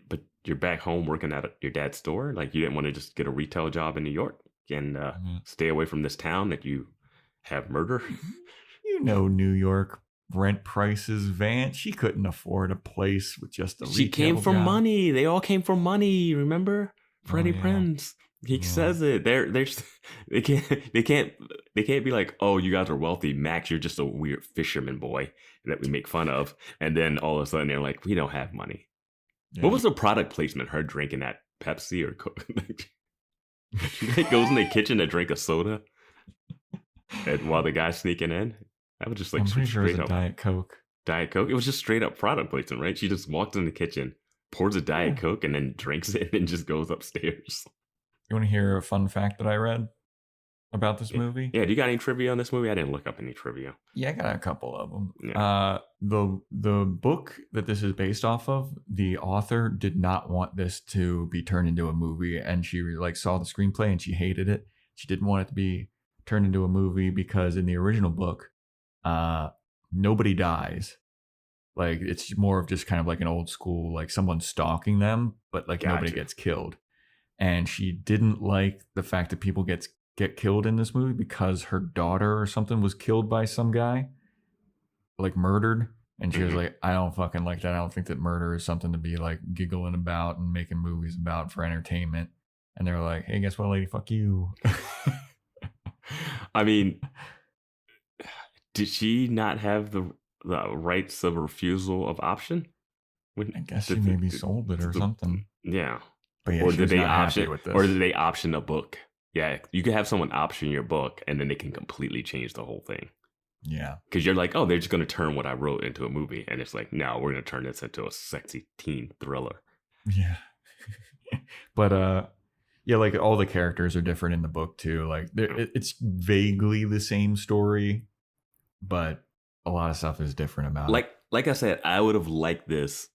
But you're back home working at your dad's store? Like you didn't want to just get a retail job in New York and stay away from this town that you have murder? You know, New York rent prices, Vance. She couldn't afford a place with just a retail She came from job. money. They all came from money. Remember? Freddie Prinze. He says it. They can't be like, oh, you guys are wealthy. Max, you're just a weird fisherman boy that we make fun of. And then all of a sudden they're like, we don't have money. Yeah. What was the product placement? Her drinking that Pepsi or Coke? She goes in the kitchen to drink a soda, and while the guy's sneaking in, that was just like I'm pretty sure it was up a Diet Coke. Diet Coke. It was just straight up product placement, right? She just walks in the kitchen, pours a Diet Coke, and then drinks it, and just goes upstairs. You want to hear a fun fact that I read about this movie? Yeah. Do you got any trivia on this movie? I didn't look up any trivia. Yeah, I got a couple of them. Yeah. The book that this is based off of, the author did not want this to be turned into a movie, and she saw the screenplay and she hated it. She didn't want it to be turned into a movie because in the original book, nobody dies. Like it's more of just kind of like an old school, like someone stalking them, but like nobody gets killed. And she didn't like the fact that people get killed in this movie because her daughter or something was killed by some guy, like murdered. And she was like, I don't fucking like that. I don't think that murder is something to be like giggling about and making movies about for entertainment. And they're like, hey, guess what, lady? Fuck you. I mean, did she not have the rights of refusal of option? I guess she maybe sold it or something. Yeah. But yeah, or did they option a book? Yeah, you could have someone option your book and then they can completely change the whole thing. Yeah. Because you're like, oh, they're just going to turn what I wrote into a movie. And it's like, no, we're going to turn this into a sexy teen thriller. Yeah. But, yeah, like all the characters are different in the book too. Like it's vaguely the same story, but a lot of stuff is different about it. Like I said, I would have liked this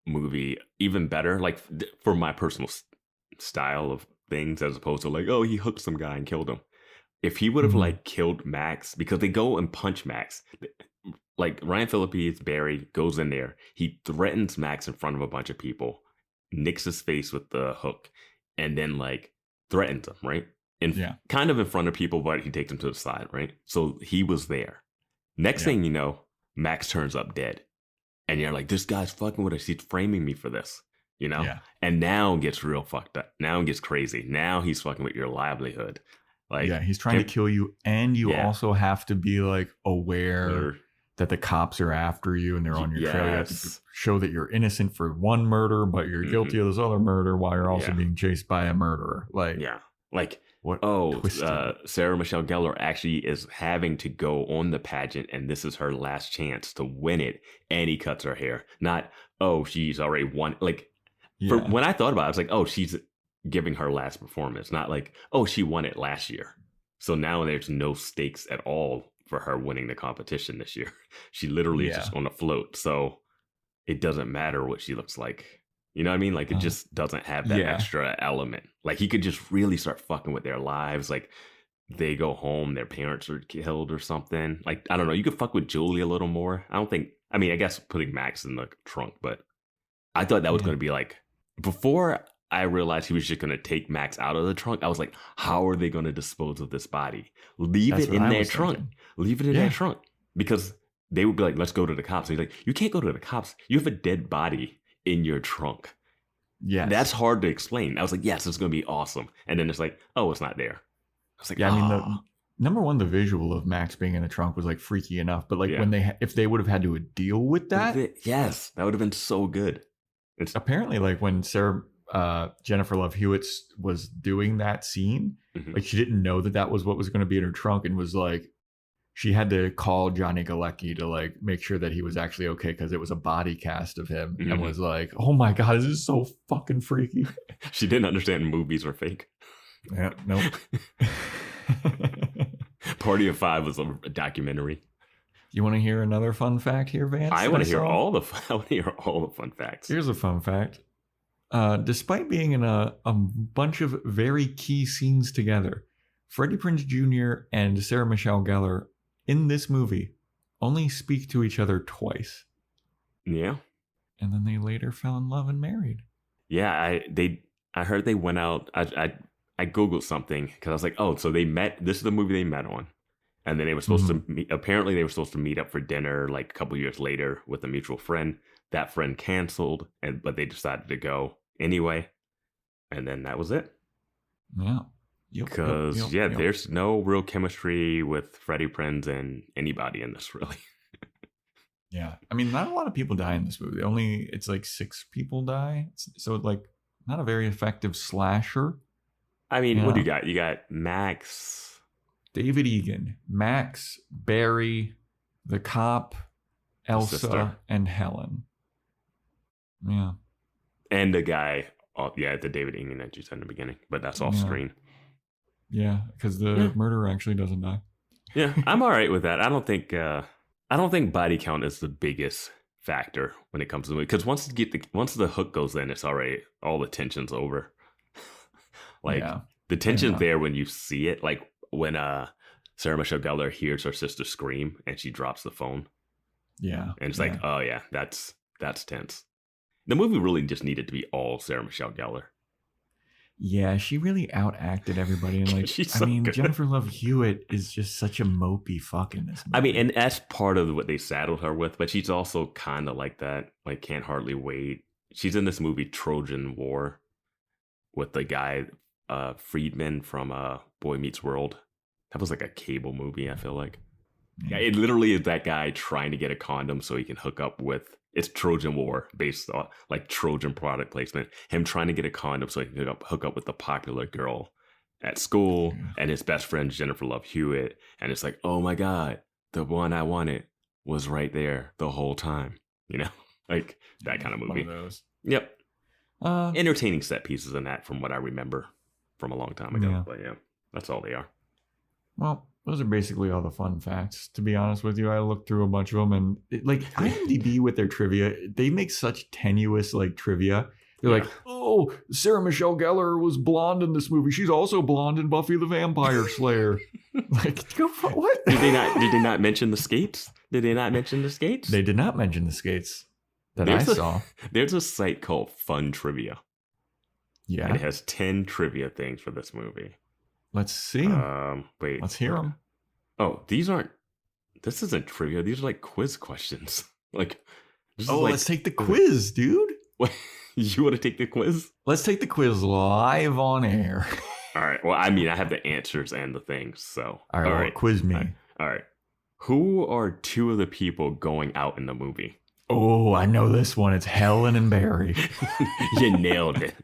movie even better, like for my personal style of things, as opposed to like, oh, he hooked some guy and killed him. If he would have like killed Max, because they go and punch Max, like Ryan Phillippe's Barry goes in there, he threatens Max in front of a bunch of people, nicks his face with the hook, and then like threatens him, right? Kind of in front of people, but he takes him to the side, right? So he was there. Next thing you know, Max turns up dead. And you're like, this guy's fucking with us. He's framing me for this, you know? Yeah. And now it gets real fucked up. Now it gets crazy. Now he's fucking with your livelihood. Like, yeah, he's trying to kill you. And you also have to be like aware that the cops are after you and they're on your trail. You have to show that you're innocent for one murder, but you're guilty of this other murder while you're also being chased by a murderer. Like, like, what? Sarah Michelle Gellar actually is having to go on the pageant, and this is her last chance to win it. And he cuts her hair. Not, oh, she's already won. Like, when I thought about it, I was like, oh, she's giving her last performance. Not like, oh, she won it last year. So now there's no stakes at all for her winning the competition this year. She literally is just on a float. So it doesn't matter what she looks like. You know what I mean? Like, it just doesn't have that extra element. Like, he could just really start fucking with their lives. Like, they go home, their parents are killed or something. Like, I don't know. You could fuck with Julie a little more. I guess putting Max in the trunk, but I thought that was going to be like, before I realized he was just going to take Max out of the trunk, I was like, how are they going to dispose of this body? Leave it in their trunk. Leave it in their trunk. Because they would be like, let's go to the cops. And he's like, you can't go to the cops. You have a dead body in your trunk. Yeah, that's hard to explain. I was like, yes, it's gonna be awesome. And then it's like, oh, it's not there. I was like, I mean, number one, the visual of Max being in the trunk was like freaky enough, but like when if they would have had to deal with that, yes, that would have been so good. It's apparently like when Jennifer Love Hewitt was doing that scene, like she didn't know that was what was going to be in her trunk, and was like, she had to call Johnny Galecki to like make sure that he was actually okay, because it was a body cast of him, and was like, oh my god, this is so fucking freaky. She didn't understand movies were fake. Yeah, nope. Party of Five was a documentary. You want to hear another fun fact here, Vance? I want to hear saw? all the fun facts. Here's a fun fact. Despite being in a bunch of very key scenes together, Freddie Prinze Jr. and Sarah Michelle Gellar in this movie only speak to each other twice. Yeah. And then they later fell in love and married. Yeah, I heard they went out. I Googled something because I was like, oh, so they met. This is the movie they met on. And then they were supposed to meet. Apparently, they were supposed to meet up for dinner like a couple years later with a mutual friend. That friend canceled, but they decided to go anyway. And then that was it. Yeah. Because there's no real chemistry with Freddie Prinze and anybody in this, really. Yeah. I mean, not a lot of people die in this movie. It's like 6 people die. So like not a very effective slasher. I mean, what do you got? You got Max, David Egan, Max, Barry, the cop, Elsa, and Helen. Yeah. And the guy, the David Egan that you said in the beginning, but that's off screen. Yeah, because the murderer actually doesn't die. Yeah, I'm all right with that. I don't think body count is the biggest factor when it comes to the movie. Because once the hook goes in, it's already all the tension's over. The tension's there when you see it. Like when Sarah Michelle Gellar hears her sister scream and she drops the phone. Yeah, and it's like, oh yeah, that's tense. The movie really just needed to be all Sarah Michelle Gellar. Yeah, she really outacted everybody. And like, She's so good. Jennifer Love Hewitt is just such a mopey fuck in this movie. I mean, and that's part of what they saddled her with, but she's also kind of like that, like Can't Hardly Wait. She's in this movie Trojan War with the guy, Friedman from Boy Meets World. That was like a cable movie, I feel like. Yeah, it literally is that guy trying to get a condom so he can hook up with... It's Trojan War, based on like Trojan product placement. Him trying to get a condom so he can hook up with the popular girl at school, and his best friend Jennifer Love Hewitt. And it's like, oh my God, the one I wanted was right there the whole time. You know, like that kind of movie. One of those. Yep. Entertaining set pieces in that, from what I remember from a long time ago. Yeah. But yeah, that's all they are. Well, those are basically all the fun facts. To be honest with you, I looked through a bunch of them, and like IMDb with their trivia, they make such tenuous like trivia. They're like, oh, Sarah Michelle Gellar was blonde in this movie. She's also blonde in Buffy the Vampire Slayer. Like, go for what? Did they not mention the skates? Did they not mention the skates? They did not mention the skates that I saw. There's a site called Fun Trivia. Yeah. And it has 10 trivia things for this movie. Let's see them. Wait. Let's hear them. Oh, this isn't trivia. These are like quiz questions. Like, let's take the quiz, dude. What? You want to take the quiz? Let's take the quiz live on air. All right. Well, I mean, I have the answers and the things. So, all right. Quiz me. All right. Who are 2 of the people going out in the movie? Oh, I know this one. It's Helen and Barry. You nailed it.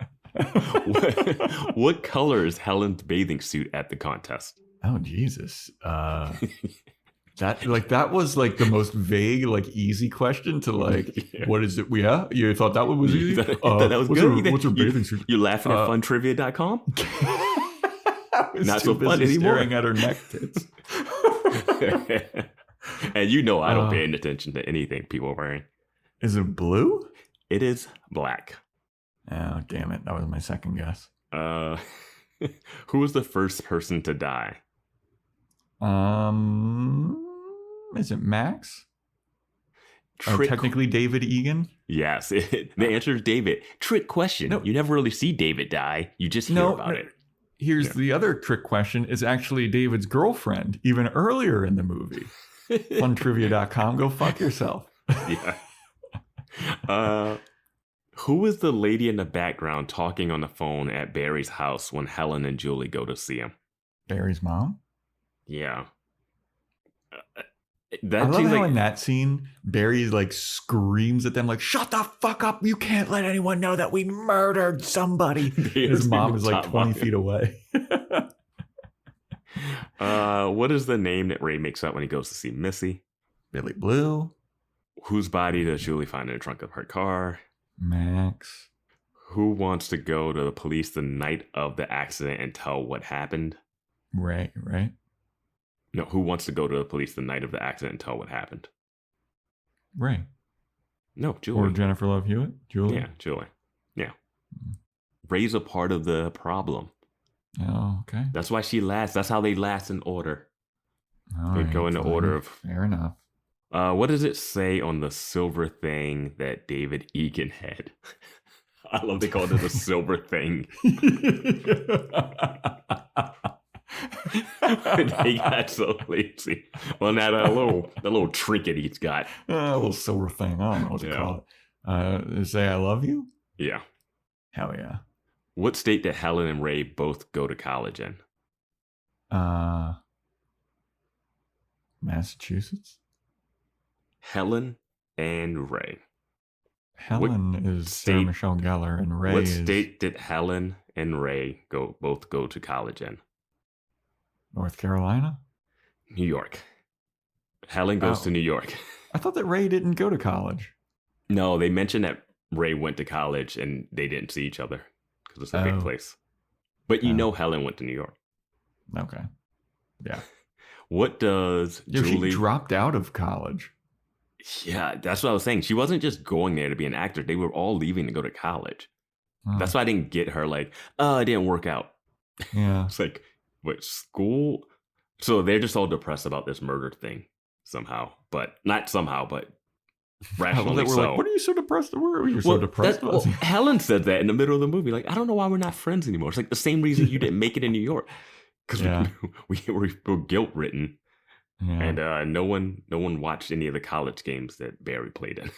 What color is Helen's bathing suit at the contest? Oh, Jesus. That was like the most vague, like easy question to like, yeah. What is it? Yeah, you thought that one was easy? That was good. What's her bathing suit? You laughing at funtrivia.com? Not so fun anymore. Staring at her neck tits. And you know I don't pay any attention to anything people are wearing. Is it blue? It is black. Oh, damn it. That was my second guess. Who was the first person to die? Is it Max? Technically David Egan? Yes. The answer is David. Trick question. No. You never really see David die. You just hear about it. Here's the other trick question. Is actually David's girlfriend, even earlier in the movie. Funtrivia.com. Go fuck yourself. Yeah. Who is the lady in the background talking on the phone at Barry's house when Helen and Julie go to see him? Barry's mom? Yeah. I love how in that scene, Barry like screams at them like, shut the fuck up. You can't let anyone know that we murdered somebody. His mom is like 20 feet away. What is the name that Ray makes up when he goes to see Missy? Billy Blue. Whose body does Julie find in the trunk of her car? Max. Who wants to go to the police the night of the accident and tell what happened? Right. No, who wants to go to the police the night of the accident and tell what happened? Ray. No, Julie. Or Jennifer Love Hewitt? Julie? Yeah, Julie. Yeah. Ray's a part of the problem. Oh, okay. That's why she lasts. That's how they last in order. They go in the order of... Fair enough. What does it say on the silver thing that David Egan had? I love they called it the silver thing. They got so lazy. Well, now that little trinket he's got. A little silver thing. I don't know what to call it. Say I love you? Yeah. Hell yeah. What state did Helen and Ray both go to college in? Massachusetts? Helen and Ray. Helen is Sarah Michelle Gellar, and Ray What is... state did Helen and Ray both go to college in? North Carolina? New York. Helen goes to New York. I thought that Ray didn't go to college. No, they mentioned that Ray went to college and they didn't see each other because it's a big place. But you know Helen went to New York. Okay. Yeah. What does Julie... She dropped out of college. Yeah, that's what I was saying. She wasn't just going there to be an actor. They were all leaving to go to college. That's why I didn't get her like, it didn't work out. Yeah. It's like, what, school? So they're just all depressed about this murder thing somehow. But not somehow, but rationally so. Like, what are you so depressed about? You're so depressed about? Helen said that in the middle of the movie. Like, I don't know why we're not friends anymore. It's like the same reason you didn't make it in New York. Because we were guilt-ridden. Yeah. And no one watched any of the college games that Barry played in.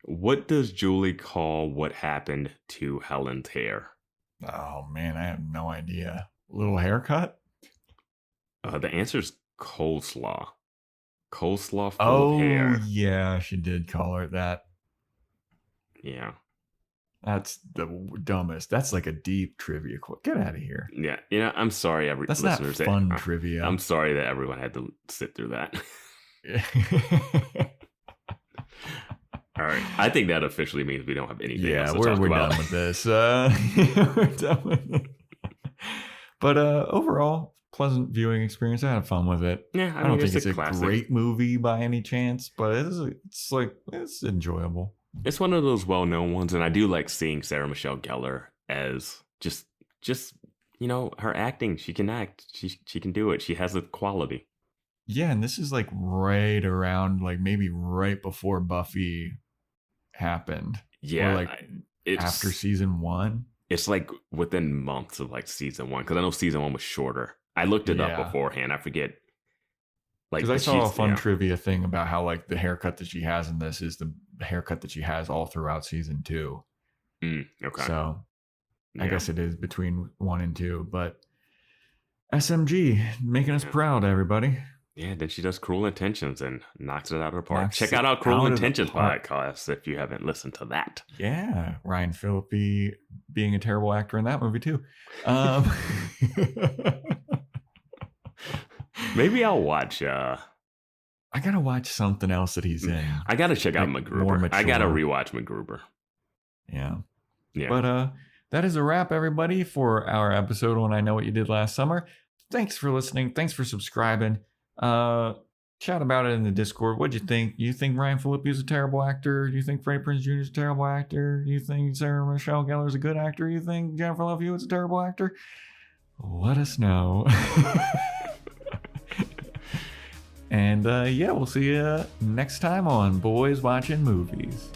What does Julie call what happened to Helen's hair? Oh man, I have no idea. A little haircut? The answer is coleslaw. Coleslaw full of hair. Oh yeah, she did call her that. Yeah. That's the dumbest. That's like a deep trivia. Get out of here. Yeah. I'm sorry, That's listeners. Not fun trivia. I'm sorry that everyone had to sit through that. All right. I think that officially means we don't have anything else to talk about. We're done with this. We're done with it. But overall, pleasant viewing experience. I had fun with it. Yeah, I don't think it's a classic. Great movie by any chance, but it's enjoyable. It's one of those well-known ones, and I do like seeing Sarah Michelle Gellar as just her acting. She can act. She can do it. She has the quality. Yeah, and this is like right around, like maybe right before Buffy happened. Yeah, or like after season 1. It's like within months of like season 1, because I know season 1 was shorter. I looked it up beforehand. I forget. Because I saw a fun trivia thing about how like the haircut that she has in this is the haircut that she has all throughout season 2. Okay. So I guess it is between 1 and 2, but SMG making us proud, everybody. Yeah, then she does Cruel Intentions and knocks it out of the park. Check out our Cruel Intentions podcast if you haven't listened to that. Yeah, Ryan Phillippe being a terrible actor in that movie too. Maybe I'll watch. I gotta watch something else that he's in. I gotta check out MacGruber. I gotta rewatch MacGruber. Yeah. But that is a wrap, everybody, for our episode on I Know What You Did Last Summer. Thanks for listening. Thanks for subscribing. Chat about it in the Discord. What'd you think? You think Ryan Phillippe is a terrible actor? Do you think Freddie Prinze Jr. is a terrible actor? Do you think Sarah Michelle Gellar is a good actor? Do you think Jennifer Love Hewitt is a terrible actor? Let us know. And we'll see you next time on Boys Watching Movies.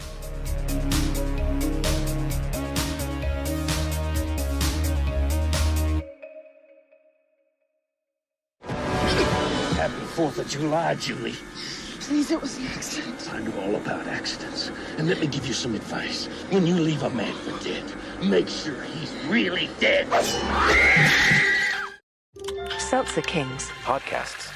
Happy 4th of July, Julie. Please, it was an accident. I know all about accidents. And let me give you some advice. When you leave a man for dead, make sure he's really dead. Seltzer Kings podcasts.